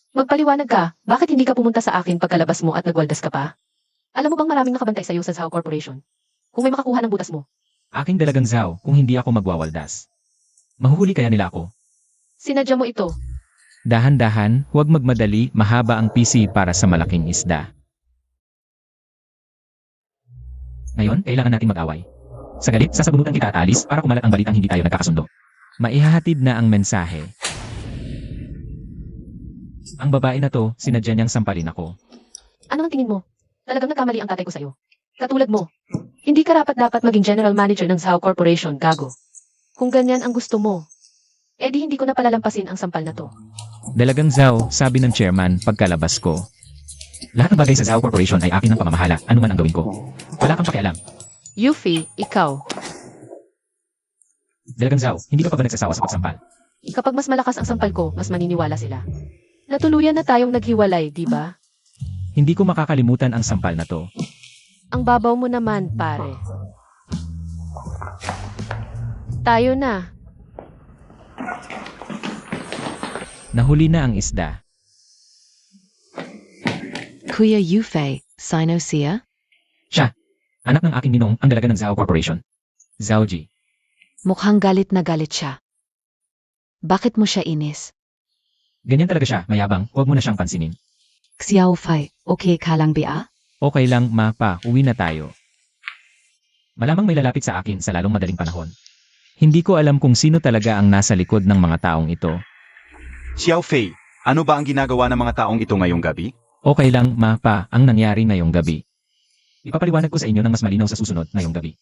Magpaliwanag ka, bakit hindi ka pumunta sa akin pagkalabas mo at nagwaldas ka pa? Alam mo bang maraming nakabantay sa'yo sa Zhao Corporation? Kung may makakuha ng butas mo. Aking dalagang Zhao kung hindi ako magwawaldas. Mahuhuli kaya nila ako. Sinadya mo ito. Dahan-dahan, huwag magmadali, mahaba ang PC para sa malaking isda. Ngayon, kailangan natin mag-away. Sa galit, sasabunutan kita at alis para kumalat ang balitang hindi tayo nagkakasundo. Maihahatid na ang mensahe. Ang babae na to, sinadya niyang sampalin ako. Ano ang tingin mo? Talagang nagkamali ang tatay ko sa'yo. Katulad mo. Hindi ka dapat maging general manager ng Zhao Corporation, gago. Kung ganyan ang gusto mo, edi hindi ko na palalampasin ang sampal na to. Dalagang Zhao, sabi ng chairman pagkalabas ko. Lahat ng bagay sa Zhao Corporation ay akin ng pamamahala, ano man ang gawin ko. Wala kang pakialam. Yuffie, ikaw. Dalagang Zhao, hindi ka pa ba nagsasawa sa pagsampal? Kapag mas malakas ang sampal ko, mas maniniwala sila. Natuluyan na tayong naghiwalay, di ba? Hindi ko makakalimutan ang sampal na to. Ang babaw mo naman, pare. Tayo na. Nahuli na ang isda. Kuya Yufei, Sinosia? Siya, anak ng aking ninong ang dalaga ng Zhao Corporation. Zhao Ji. Mukhang galit na galit siya. Bakit mo siya inis? Ganyan talaga siya, mayabang, huwag mo na siyang pansinin. Xiao Fei, okay ka lang ba? Okay lang, ma pa, uwi na tayo. Malamang may lalapit sa akin sa lalong madaling panahon. Hindi ko alam kung sino talaga ang nasa likod ng mga taong ito. Xiao Fei, ano ba ang ginagawa ng mga taong ito ngayong gabi? Okay lang, ma pa, ang nangyari ngayong gabi. Ipapaliwanag ko sa inyo ng mas malinaw sa susunod ngayong gabi.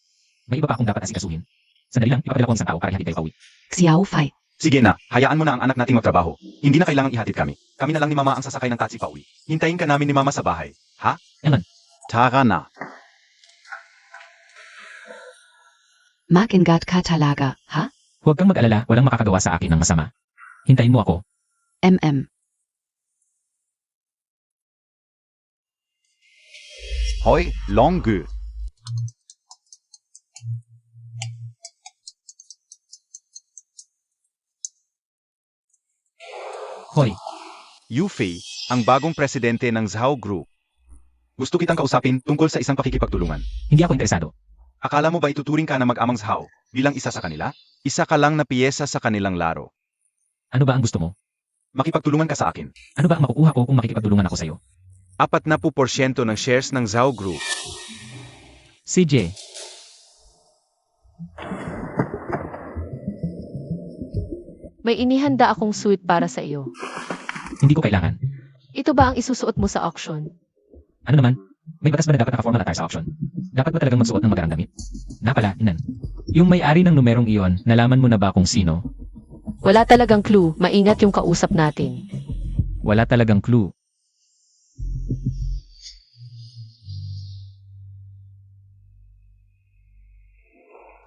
May iba pa akong dapat asikasuhin. Sandali lang, ipapadala ko ang isang tao para ihatid kayo pauwi. Xiao Fei, Sige na, hayaan mo na ang anak nating magtrabaho. Hindi na kailangang ihatid kami. Kami na lang ni Mama ang sasakay ng taxi pauwi. Hintayin ka namin ni Mama sa bahay. Ha? Tara na. mag-ingat ka talaga, ha? Huwag kang mag-alala, walang makakagawa sa akin ng masama. Hintayin mo ako. Hoy, Longue. Hoy, Yufei, ang bagong presidente ng Zhao Group. Gusto kitang kausapin tungkol sa isang pakikipagtulungan. hindi ako interesado. Akala mo ba ituturing ka na mag-amang Zhao bilang isa sa kanila? Isa ka lang na piyesa sa kanilang laro. Ano ba ang gusto mo? Makipagtulungan ka sa akin. Ano ba ang makukuha ko kung makikipagtulungan ako sa'yo? 40% ng shares ng Zhao Group. CJ, May inihanda akong suit para sa iyo. hindi ko kailangan. Ito ba ang isusuot mo sa auction? Ano naman? May batas ba na dapat naka-formal attire sa auction? Dapat ba talagang magsuot ng magarang damit? Pala, inan. Yung may-ari ng numerong iyon, nalaman mo na ba kung sino? Wala talagang clue, maingat yung kausap natin. Wala talagang clue.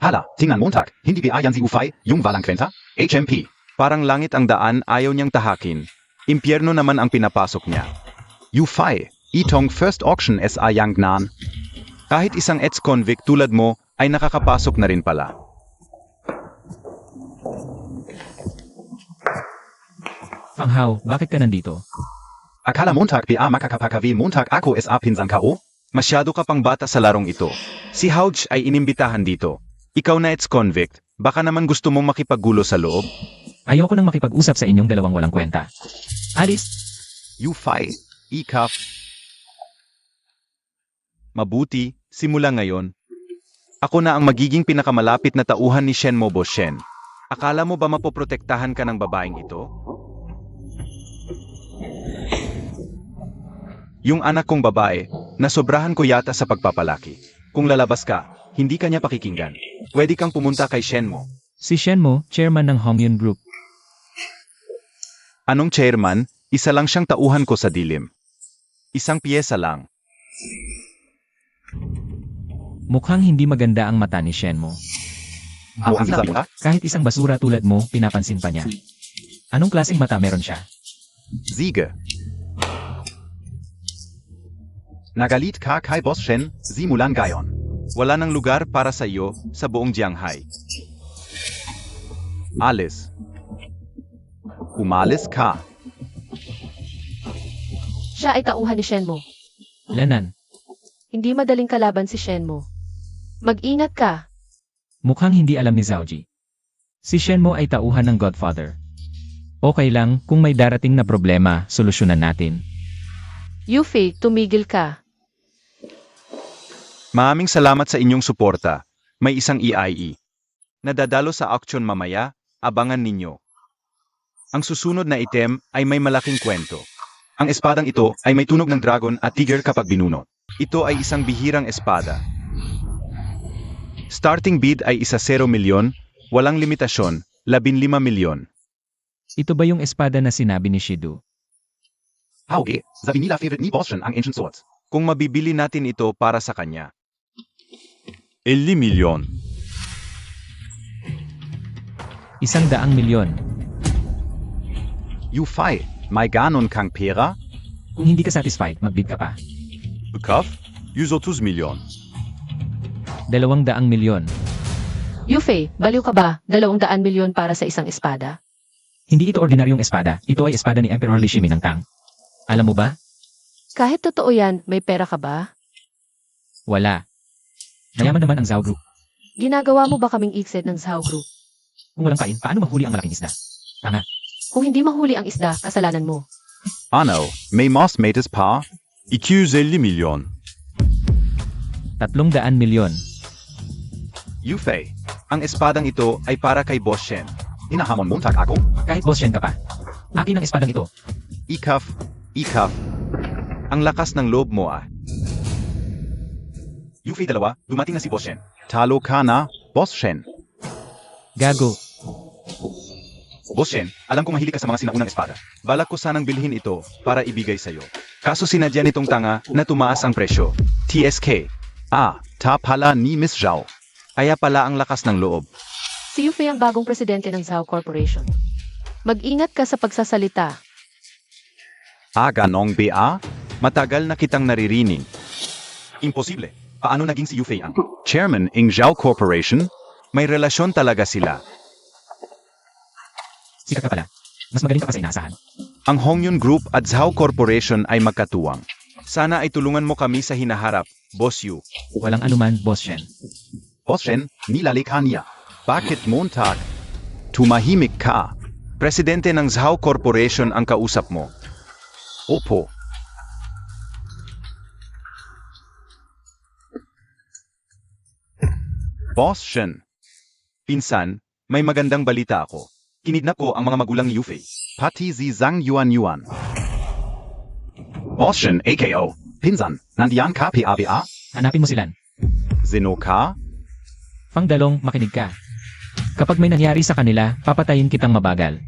Hala, tingnan Montag. Hindi ba yan si Ufay, yung walang kwenta? HMP. Parang langit ang daan, ayaw niyang tahakin. Impyerno naman ang pinapasok niya. Yufei, itong first auction sa Yangnan. Kahit isang ex-convict tulad mo, ay nakakapasok na rin pala. Fang Hao, bakit ka nandito? Akala Montag ba makakapakavi Montag ako sa pinsan ka o? Masyado ka pang bata sa larong ito. Si Houch ay inimbitahan dito. Ikaw na ex-convict, baka naman gusto mong makipaggulo sa loob? Ayoko nang makipag-usap sa inyong dalawang walang kwenta. Alis! Yufei, ikap. Mabuti, simula ngayon. Ako na ang magiging pinakamalapit na tauhan ni Shenmo Boshen. Akala mo ba mapoprotektahan ka ng babaeng ito? Yung anak kong babae, nasobrahan ko yata sa pagpapalaki. Kung lalabas ka, hindi ka niya pakikinggan. Pwede kang pumunta kay Shenmo. Si Shenmo, chairman ng Hongyun Group. Anong chairman? Isa lang siyang tauhan ko sa dilim. Isang piyesa lang. Mukhang hindi maganda ang mata ni Shenmo. Ang sabi ka? Kahit isang basura tulad mo, pinapansin pa niya. Anong klaseng mata meron siya? Siege. Nagalit ka kay Boss Shen, simulan gayon. Wala nang lugar para sa iyo sa buong Jianghai. Alis. Umalis ka. Siya ay tauhan ni Shenmo. Lanan, Hindi madaling kalaban si Shenmo. Mag-ingat ka. mukhang hindi alam ni Zhaoji. Si Shenmo ay tauhan ng Godfather. Okay lang, kung may darating na problema, solusyonan natin. Yuffie, tumigil ka. Maraming salamat sa inyong suporta. May isang EIE. Nadadalo sa auction mamaya, abangan ninyo. Ang susunod na item ay may malaking kwento. Ang espadang ito ay may tunog ng dragon at tiger kapag binunot. Ito ay isang bihirang espada. Starting bid ay 10 milyon, walang limitasyon, 15 milyon. Ito ba yung espada na sinabi ni Shidu? Hauge, sabi nila favorite ni Boss Shen ang ancient swords. Kung mabibili natin ito para sa kanya. 50 milyon. 100 milyon. Yufei, may ganon kang pera? Kung hindi ka satisfied, magbid ka pa. Bekaf? 130 milyon. 200 milyon. Yufei, baliw ka ba? 200 milyon para sa isang espada? Hindi ito ordinaryong espada. Ito ay espada ni Emperor Li Shimi ng Tang. Alam mo ba? Kahit totoo yan, may pera ka ba? Wala. Mayaman naman ang Zhao Group. Ginagawa mo ba kaming ikset ng Zhao Group? Kung walang kain, paano mahuli ang malaking isda? Tanga. Kung hindi mahuli ang isda, kasalanan mo. Ano, may mas metas pa? 250 milyon. 300 milyon. Yufei, ang espadang ito ay para kay Boss Shen. Hinahamon mo ako? Kahit boss Shen ka pa. Akin ang espadang ito. Ikaf. Ang lakas ng loob mo ah. Yufei dalawa, dumating na si Boss Shen. Talo ka na, Boss Shen. Gago. Boss Shen, alam ko mahilig ka sa mga sinaunang espada. Balak ko sanang bilhin ito para ibigay sa'yo. Kaso sinadya nitong tanga na tumaas ang presyo. TSK. Ta pala ni Miss Zhao. Kaya pala ang lakas ng loob. Si Yufei ang bagong presidente ng Zhao Corporation. Mag-ingat ka sa pagsasalita. Ganong ba? Matagal na kitang naririnig. Imposible. Paano naging si Yufei ang Chairman ng Zhao Corporation? May relasyon talaga sila. Sikat ka pala. Mas magaling ka pa sa inaasahan. Ang Hongyun Group at Zhao Corporation ay magkatuwang. Sana ay tulungan mo kami sa hinaharap, Boss Yu. Walang anuman, Boss Shen. Boss Shen, nilalikha niya. Bakit Montag? Tumahimik ka. Presidente ng Zhao Corporation ang kausap mo. Opo. Boss Shen. Pinsan, may magandang balita ako. Kinidnap ko ang mga magulang ni Yufei. Pati si Zhang Yuan. Boss Shen, AKO. Pinsan, nandiyan ka PABA? Hanapin mo silan. Zeno ka? Pangdalong, makinig ka. Kapag may nangyari sa kanila, papatayin kitang mabagal.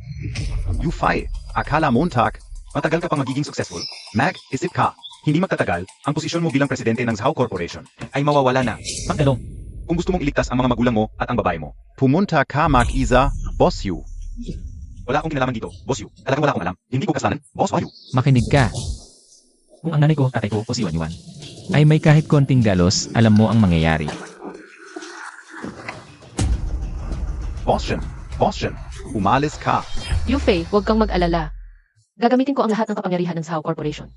Yufei, akala Montag, matagal ka pang magiging successful? Mag-isip ka. Hindi magtatagal, ang posisyon mo bilang presidente ng Zhao Corporation ay mawawala na. Pangdalong, Kung gusto mong iligtas ang mga magulang mo at ang babae mo. Pumunta ka mag-isa, Boss Yu. Wala akong kinalaman dito, Boss Yu. Talagang wala akong alam. Hindi ko kasalanan, Boss Yu. makinig ka. Kung ang nanay ko, tatay ko, o si Wanyuan, ay may kahit konting galos, alam mo ang mangyayari. Boss Shen, Umalis ka. Yufei, huwag kang mag-alala. Gagamitin ko ang lahat ng kapangyarihan ng Zhao Corporation.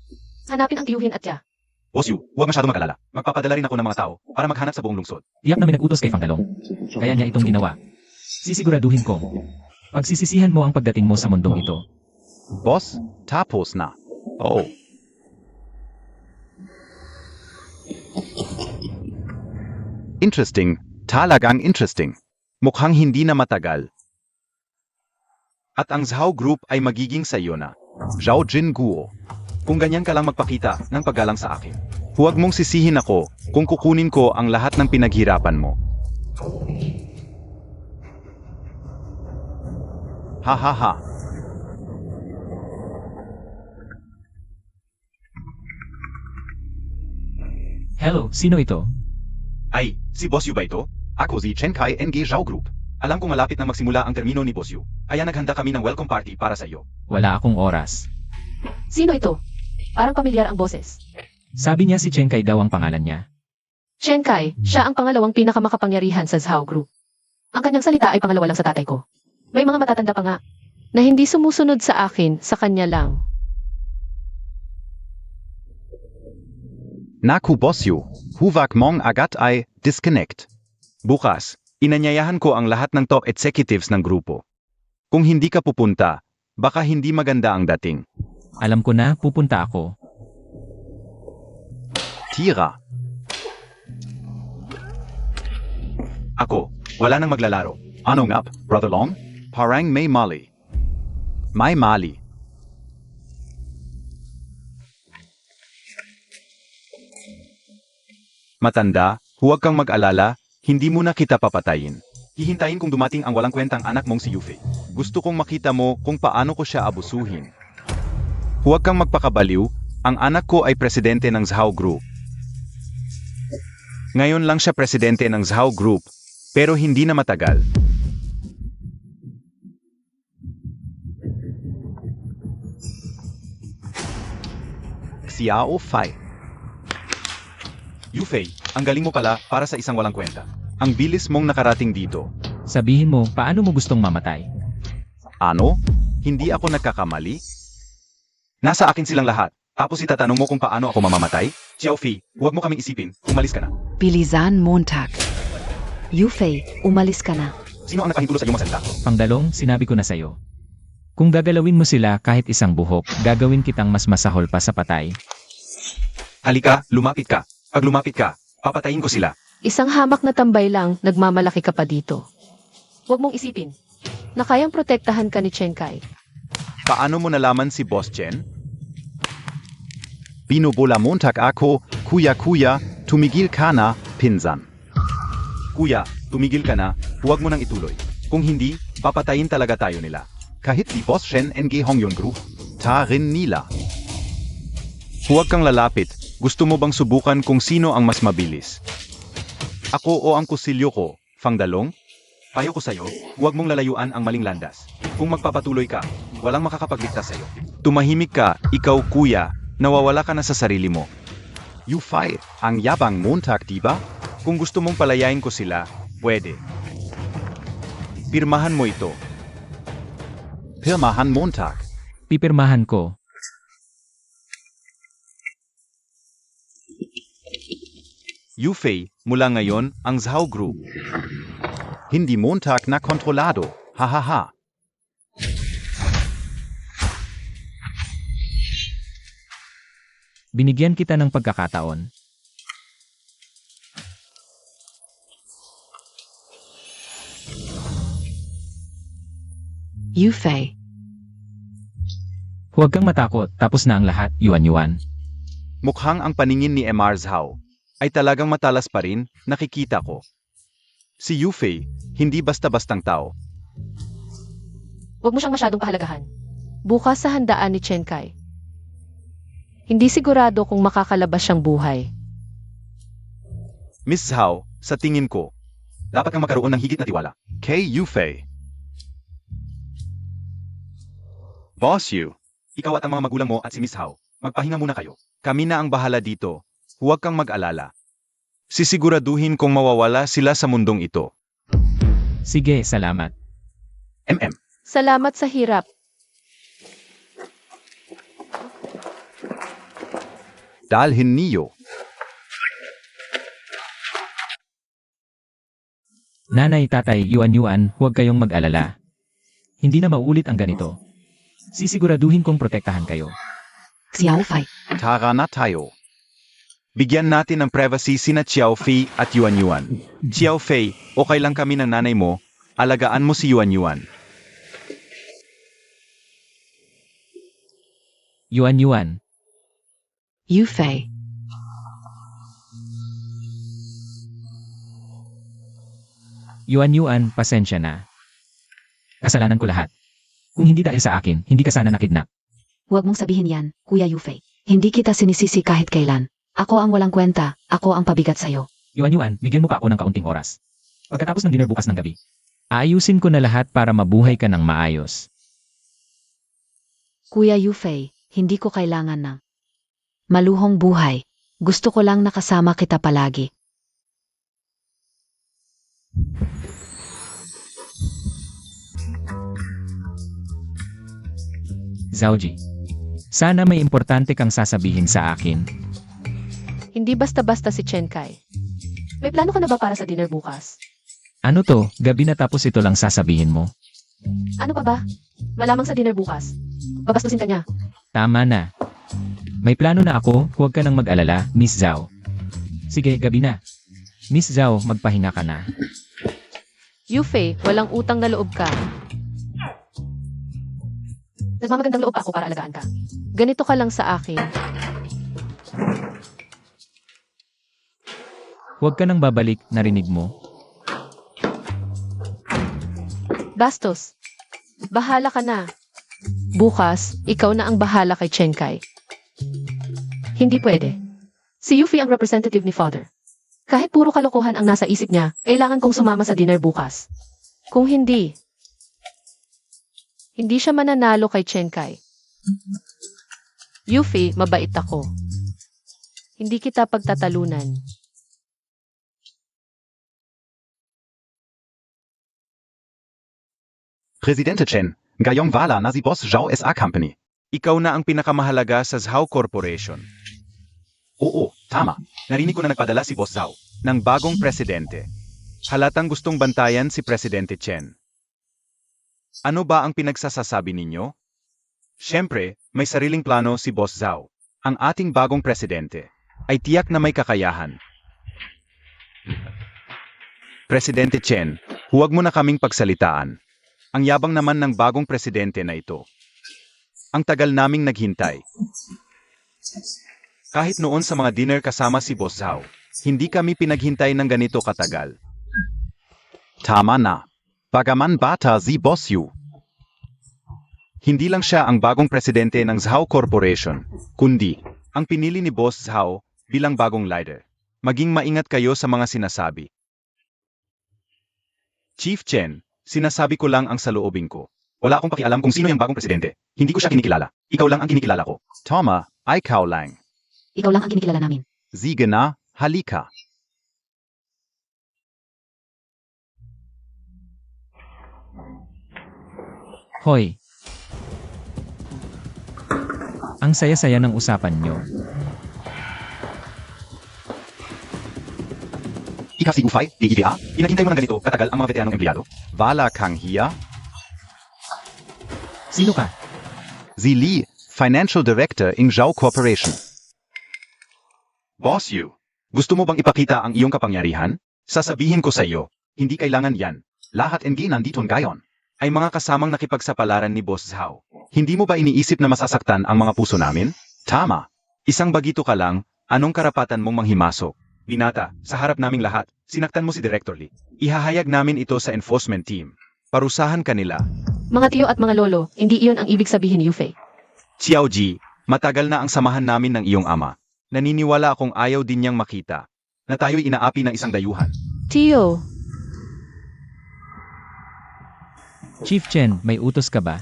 Hanapin ang tiyuhin at tiya. Boss Yu, huwag masyado mag-alala. Magpapadala rin ako ng mga tao para maghanap sa buong lungsod. Tiyak na may nag-utos kay Pangdalong. Kaya niya itong ginawa. Sisiguraduhin ko. Pagsisisihan mo ang pagdating mo sa mundong ito. Boss, tapos na. Oh. Interesting. Talagang interesting. Mukhang hindi na matagal. At ang Zhao Group ay magiging sa iyo na. Zhao Jinguo. Kung ganyan ka lang magpakita ng paggalang sa akin. Huwag mong sisihin ako kung kukunin ko ang lahat ng pinaghirapan mo. Ha ha ha. Hello, sino ito? Ay, si Boss Yu ba ito? Ako si Chen Kai NG Zhao Group. Alam kong malapit na magsimula ang termino ni Boss Yu. Kaya naghanda kami ng welcome party para sa iyo. Wala akong oras. Sino ito? Parang pamilyar ang boses. Sabi niya si Chenkay daw ang pangalan niya. Chen Kai, siya ang pangalawang pinakamakapangyarihan sa Zhao Group. Ang kanyang salita ay pangalawa lang sa tatay ko. May mga matatanda pa nga, na hindi sumusunod sa akin, sa kanya lang. Naku Boss Yu, huwag mong agad ay disconnect. Bukas, inanyayahan ko ang lahat ng top executives ng grupo. Kung hindi ka pupunta, baka hindi maganda ang dating. Alam ko na, pupunta ako. Tira. Ako, wala nang maglalaro. Ano nga, Brother Long? Parang may mali. May mali. Matanda, huwag kang mag-alala, hindi mo na kita papatayin. Hihintayin kung dumating ang walang kwentang anak mong si Yufei. Gusto kong makita mo kung paano ko siya abusuhin. Huwag kang magpakabaliw, ang anak ko ay presidente ng Zhao Group. Ngayon lang siya presidente ng Zhao Group, pero hindi na matagal. Xiao Fai. Yufei, ang galing mo pala para sa isang walang kwenta. Ang bilis mong nakarating dito. Sabihin mo, paano mo gustong mamatay? Ano? Hindi ako nagkakamali? Nasa akin silang lahat. Tapos itatanong mo kung paano ako mamamatay? Xiaofei, huwag mo kaming isipin. Umalis ka na. Bilisan Montag. Yufei, umalis ka na. Sino ang nakahintulo sa iyong masalita? Pangdalong, sinabi ko na sa'yo. Kung gagalawin mo sila kahit isang buhok, gagawin kitang mas masahol pa sa patay. Halika, lumapit ka. Pag lumapit ka, papatayin ko sila. Isang hamak na tambay lang, nagmamalaki ka pa dito. Huwag mong isipin na kayang protektahan ka ni Chen Kai. Paano mo nalaman si Boss Chen? Binubula Montag ako, kuya, tumigil ka na, pinsan. Kuya, tumigil ka na, huwag mo nang ituloy. Kung hindi, papatayin talaga tayo nila. Kahit si Boss Chen NG Hongyun Group, ta rin nila. Huwag kang lalapit, gusto mo bang subukan kung sino ang mas mabilis? Ako o ang kusilyo ko, Fangdalong? Payo ko sa'yo, huwag mong lalayuan ang maling landas. Kung magpapatuloy ka, walang makakapagligtas sa'yo. Tumahimik ka, ikaw kuya, nawawala ka na sa sarili mo. Yufei, ang yabang Montag diba? Kung gusto mong palayain ko sila, pwede. Pirmahan mo ito. Pirmahan Montag. Pipirmahan ko. Yufei, mula ngayon, ang Zhao Group. Hindi Montag na kontrolado, hahaha. Binigyan kita ng pagkakataon. Yufei. Huwag kang matakot, tapos na ang lahat, Yuan. Mukhang ang paningin ni MR Zhao ay talagang matalas pa rin, nakikita ko. Si Yufei, hindi basta-bastang tao. Huwag mo siyang masyadong pahalagahan. Bukas sa handaan ni Chen Kai. Hindi sigurado kung makakalabas siyang buhay. Miss Zhao, sa tingin ko, Dapat kang magkaroon ng higit na tiwala. kay Yufei. Boss Yu, Ikaw at ang mga magulang mo at si Miss Hao, magpahinga muna kayo. kami na ang bahala dito. Huwag kang mag-alala. Sisiguraduhin kong mawawala sila sa mundong ito. Sige, salamat. Salamat sa hirap. Dalhin niyo. Nanay, tatay, Yuan, huwag kayong mag-alala. Hindi na mauulit ang ganito. Sisiguraduhin kong protektahan kayo. Xiaofei. Tara na tayo. Bigyan natin ng privacy sina Xiaofei at Yuan. Xiaofei, okay lang kami ng nanay mo, alagaan mo si Yuan. Yuan, Yufei. Yuan, pasensya na. Kasalanan ko lahat. Kung hindi dahil sa akin, hindi ka sana nakidnap. Huwag mong sabihin yan, Kuya Yufei. Hindi kita sinisisi kahit kailan. Ako ang walang kwenta, ako ang pabigat sa'yo. Yuan, bigyan mo pa ako ng kaunting oras. Pagkatapos ng dinner bukas ng gabi. Ayusin ko na lahat para mabuhay ka ng maayos. Kuya Yufei, hindi ko kailangan ng maluhong buhay. Gusto ko lang nakasama kita palagi. Zhaoji, sana may importante kang sasabihin sa akin. Hindi basta-basta si Chen Kai. May plano ka na ba para sa dinner bukas? Ano to, gabi na tapos ito lang sasabihin mo? Ano pa ba? Malamang sa dinner bukas. Babastusin ka niya. Tama na. May plano na ako, huwag ka nang mag-alala, Miss Zhao. Sige, gabi na. Miss Zhao, magpahinga ka na. Yufei, walang utang na loob ka. Nagmamagandang loob ako para alagaan ka. Ganito ka lang sa akin. Huwag ka nang babalik, narinig mo? Bastos. Bahala ka na. Bukas, ikaw na ang bahala kay Chen Kai. Hindi pwede. Si Yuffie ang representative ni Father. Kahit puro kalokohan ang nasa isip niya, kailangan kong sumama sa dinner bukas. Kung hindi siya mananalo kay Chen Kai. Yuffie, mabait ako. Hindi kita pagtatalunan. Presidente Chen, ngayong wala na si Boss Zhao SA Company. Ikaw na ang pinakamahalaga sa Zhao Corporation. Oo, tama. Narinig ko na nagpadala si Boss Zhao. Ng bagong presidente. Halatang gustong bantayan si Presidente Chen. Ano ba ang pinagsasasabi ninyo? Siyempre, may sariling plano si Boss Zhao. Ang ating bagong presidente ay tiyak na may kakayahan. Presidente Chen, huwag mo na kaming pagsalitaan. Ang yabang naman ng bagong presidente na ito. Ang tagal naming naghintay. Kahit noon sa mga dinner kasama si Boss Zhao, hindi kami pinaghintay ng ganito katagal. Tama na. Bagaman bata si Boss Yu. Hindi lang siya ang bagong presidente ng Zhao Corporation, kundi ang pinili ni Boss Zhao bilang bagong leader. Maging maingat kayo sa mga sinasabi. Chief Chen, sinasabi ko lang ang saloobin ko. Wala akong pakialam kung sino yung bagong presidente. Hindi ko siya kinikilala. Ikaw lang ang kinikilala ko. Tama, ikaw lang. Ikaw lang ang kinikilala namin. Sige na, halika. Hoy! Ang saya-saya ng usapan nyo. Ikaw si Ufay, DEPA, pinaghintay mo ng ganito katagal ang mga veteranong empleyado. Wala kang hiya? Sino ka? Si Li, Financial Director ng Zhao Corporation. Boss Yu, gusto mo bang ipakita ang iyong kapangyarihan? Sasabihin ko sa iyo, hindi kailangan yan. Lahat NG nandito ngayon. Ay mga kasamang nakipagsapalaran ni Boss Zhao. Hindi mo ba iniisip na masasaktan ang mga puso namin? Tama. Isang bagito ka lang, anong karapatan mong manghimasok? Binata, sa harap naming lahat, sinaktan mo si Director Lee. Ihahayag namin ito sa enforcement team. Parusahan kanila. Mga tiyo at mga lolo, hindi iyon ang ibig sabihin ni Yuffie. Xiao Ji, matagal na ang samahan namin ng iyong ama. Naniniwala akong ayaw din niyang makita Na tayo'y inaapi ng isang dayuhan. Tiyo, Chief Chen, may utos ka ba?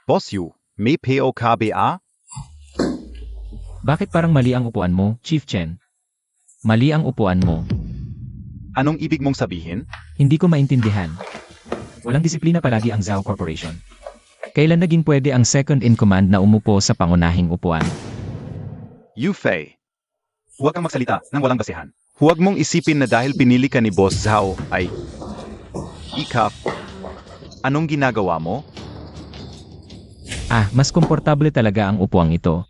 Boss Yu, may POKBA? Bakit parang mali ang upuan mo, Chief Chen? Mali ang upuan mo. Anong ibig mong sabihin? Hindi ko maintindihan. Walang disiplina palagi ang Zhao Corporation. Kailan naging pwede ang second in command na umupo sa pangunahing upuan? Yufei, Huwag kang magsalita nang walang basehan. huwag mong isipin na dahil pinili ka ni Boss Zhao ay... Ikaw, anong ginagawa mo? Ah, mas komportable talaga ang upuang ito.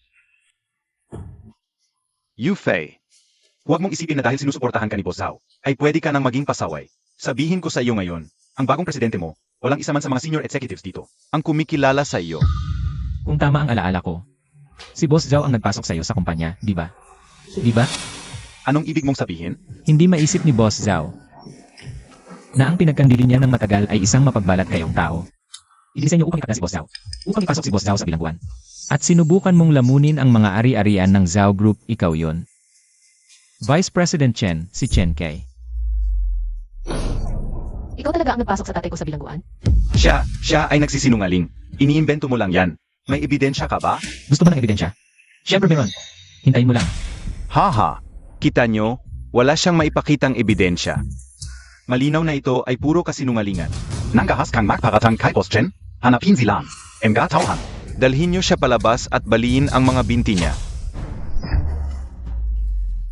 Yufei, Huwag mong isipin na dahil sinusuportahan ka ni Boss Zhao, ay pwede ka nang maging pasaway. Sabihin ko sa iyo ngayon, ang bagong presidente mo, walang isa man sa mga senior executives dito. ang kumikilala sa iyo. Kung tama ang alaala ko. Si Boss Zhao ang nagpasok sa iyo sa kumpanya, di ba? Di ba? Anong ibig mong sabihin? Hindi maisip ni Boss Zhao na ang pinagkandili niya ng matagal ay isang mapagbalat kayong tao. Idisenyo upang ipatna si Boss Zhao. Upang ipasok si Boss Zhao sa bilangguan. At sinubukan mong lamunin ang mga ari-arian ng Zhao Group, ikaw yon. Vice President Chen, si Chen Kai. ikaw talaga ang nagpasok sa tatay ko sa bilangguan? Siya ay nagsisinungaling. Iniimbento mo lang yan. May ebidensya ka ba? Gusto mo ng ebidensya? Siyempre meron. Hintayin mo lang. Haha, kita nyo, wala siyang maipakitang ebidensya. Malinaw na ito ay puro kasinungalingan. Nangahas kang magparatang kay Boss Chen? Hanapin sila. Emga tauhan. Dalhin nyo siya palabas at baliin ang mga binti niya.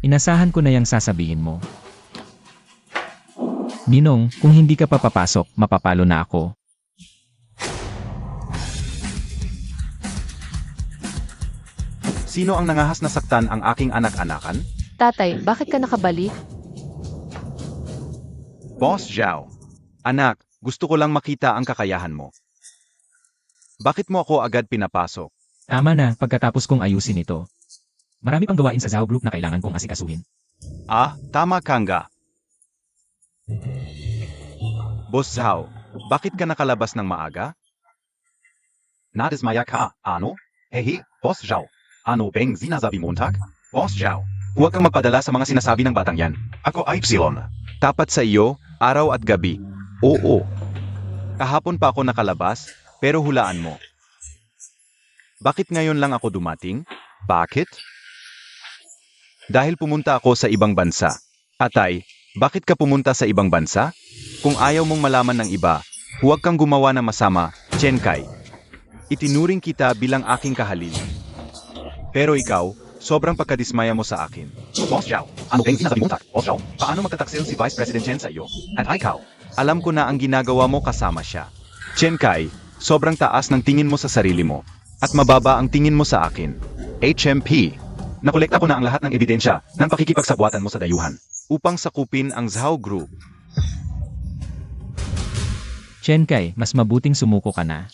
Inasahan ko na yang sasabihin mo. Ninong, kung hindi ka papapasok, mapapalo na ako. Sino ang nangahas na saktan ang aking anak-anakan? Tatay, bakit ka nakabalik? Boss Zhao. Anak, gusto ko lang makita ang kakayahan mo. Bakit mo ako agad pinapasok? Tama na, pagkatapos kong ayusin ito. Marami pang gawain sa Zhao Group na kailangan kong asikasuhin. Ah, tama ka nga. Boss Zhao, Bakit ka nakalabas ng maaga? Nadismaya ka, ano? Hehe, Boss Zhao. Ano bang sinasabi Montag? Boss Zhao. Huwag kang magpadala sa mga sinasabi ng batang yan. Ako ay Epsilon. Tapat sa iyo, araw at gabi. Oo. Kahapon pa ako nakalabas, pero hulaan mo. Bakit ngayon lang ako dumating? Bakit? Dahil pumunta ako sa ibang bansa. Atay, bakit ka pumunta sa ibang bansa? Kung ayaw mong malaman ng iba, huwag kang gumawa ng masama, Chen Kai. Itinuring kita bilang aking kahalil. Pero ikaw, sobrang pagkadismaya mo sa akin. Boss Zhao. Ano bang sinasabi Montag? Boss Zhao. Paano magtataksil si Vice President Chen sa iyo? At ikaw? Alam ko na ang ginagawa mo kasama siya. Chen Kai, sobrang taas ng tingin mo sa sarili mo. At mababa ang tingin mo sa akin. HMP. Nakolekta ko na ang lahat ng ebidensya ng pakikipagsabwatan mo sa dayuhan. Upang sakupin ang Zhao Group. Chen Kai, mas mabuting sumuko ka na.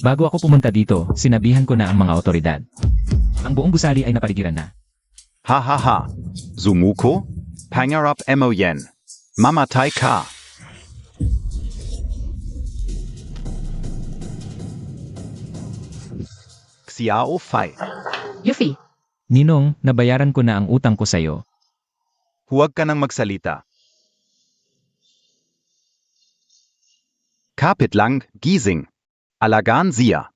Bago ako pumunta dito, sinabihan ko na ang mga otoridad. Ang buong gusali ay napaligiran na. Ha ha ha. Zumuko? Pangarap mo yan. Mamatay ka. Xiao Fai. Yuffie, Ninong, nabayaran ko na ang utang ko sa'yo. Huwag ka nang magsalita. Kapit lang, gising. Alagaan siya.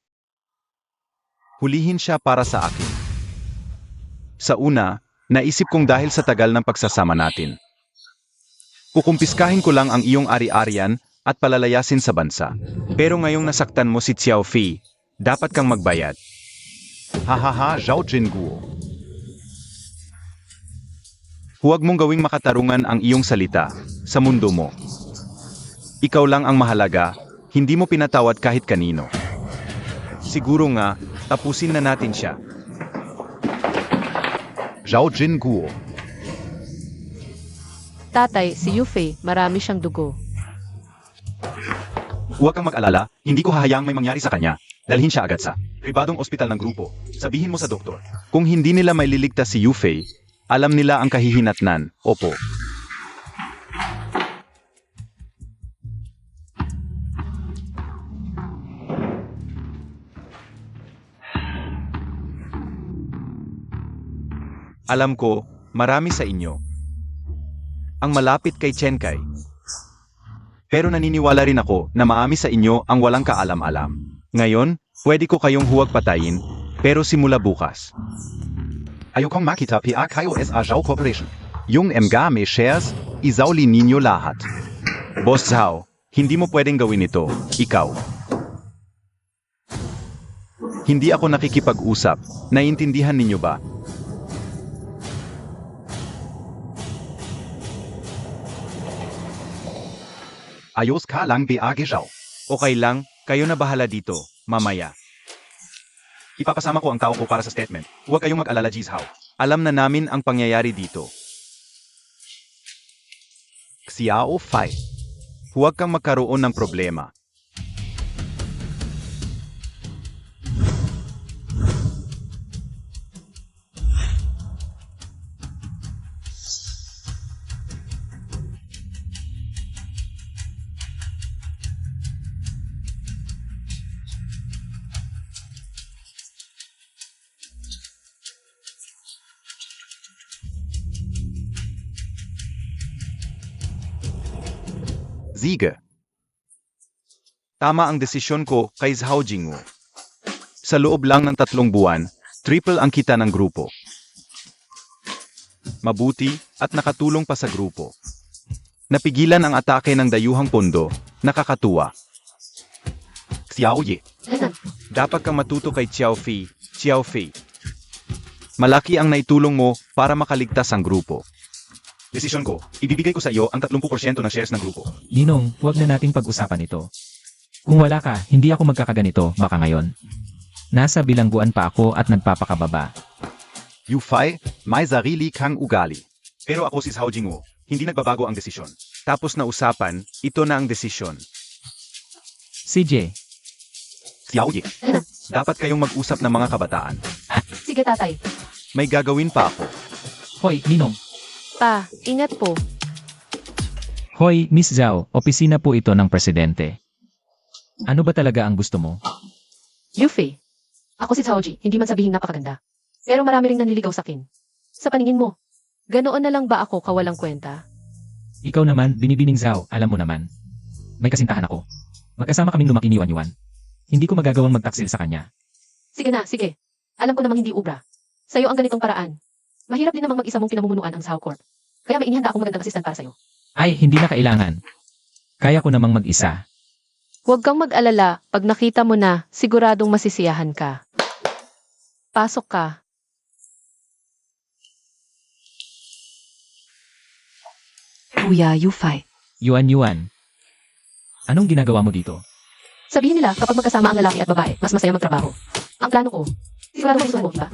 Hulihin siya para sa akin. Sa una, naisip kong dahil sa tagal ng pagsasama natin. Kukumpiskahin ko lang ang iyong ari-arian at palalayasin sa bansa. Pero ngayong nasaktan mo si Xiao Fi, dapat kang magbayad. Hahaha, Zhao Jinguo. Huwag mong gawing makatarungan ang iyong salita sa mundo mo. Ikaw lang ang mahalaga, hindi mo pinatawad kahit kanino. Siguro nga, tapusin na natin siya. Zhao Jinguo. tatay, si Yuffie, marami siyang dugo. Huwag kang mag-alala, hindi ko hahayaang may mangyari sa kanya. Dalhin siya agad sa pribadong ospital ng grupo. Sabihin mo sa doktor. Kung hindi nila maililigtas si Yufei, alam nila ang kahihinatnan, opo. Alam ko, marami sa inyo ang malapit kay Chen Kai. Pero naniniwala rin ako na maami sa inyo ang walang kaalam-alam. Ngayon, pwede ko kayong huwag patayin, pero simula bukas. Ayokong makita pa kayo sa Zhao Corporation. Yung mga may shares, isauli ninyo lahat. Boss Zhao, hindi mo pwedeng gawin ito, ikaw. Hindi ako nakikipag-usap, naiintindihan ninyo ba? Ayos ka lang ba Zhao. Okay lang, kayo na bahala dito, mamaya. Ipapasama ko ang tao ko para sa statement. Huwag kayong mag-alala Zhao. Alam na namin ang pangyayari dito. Xiao Fai. Huwag kang magkaroon ng problema. Sige. Tama ang desisyon ko kay Zhao Jingwu. Sa loob lang ng 3 buwan, triple ang kita ng grupo. Mabuti at nakatulong pa sa grupo. Napigilan ang atake ng dayuhang pondo, nakakatuwa. Xiao Ye. Dapat kang matuto kay Xiao Fei. Malaki ang naitulong mo para makaligtas ang grupo. Desisyon ko, ibibigay ko sa iyo ang 30% ng shares ng grupo. Ninong, huwag na nating pag-usapan ito. Kung wala ka, hindi ako magkakaganito, baka ngayon. Nasa bilangguan pa ako at nagpapakababa. Yufei, may sarili kang ugali. Pero ako si Zhao Jingwu, hindi nagbabago ang desisyon. Tapos na usapan, ito na ang desisyon. CJ, Xiao Ye. Dapat kayong mag-usap ng mga kabataan. Sige tatay. May gagawin pa ako. hoy, Ninong. Pa, ingat po. Hoy, Miss Zhao, opisina po ito ng presidente. Ano ba talaga ang gusto mo? Yufei. Ako si Zhaoji, hindi man sabihin napakaganda. Pero marami ring nanliligaw sa akin. Sa paningin mo, ganoon na lang ba ako kawalang kwenta? Ikaw naman, binibining Zhao, alam mo naman. May kasintahan ako. Magkasama kaming lumaki ni Yuan. Hindi ko magagawang magtaksil sa kanya. Sige na, sige. Alam ko namang hindi ubra. Sa'yo ang ganitong paraan. Mahirap din namang mag-isa mong pinamumunuan ang Zhao Corp. Kaya may inihanda akong magandang assistant para sa'yo. Ay, hindi na kailangan. Kaya ko namang mag-isa. Huwag kang mag-alala, pag nakita mo na, siguradong masisiyahan ka. Pasok ka. Kuya Yufei. Yuan. Anong ginagawa mo dito? Sabihin nila, kapag magkasama ang lalaki at babae, mas masaya magtrabaho. Ang plano ko, sigurado may gusto mo, diba?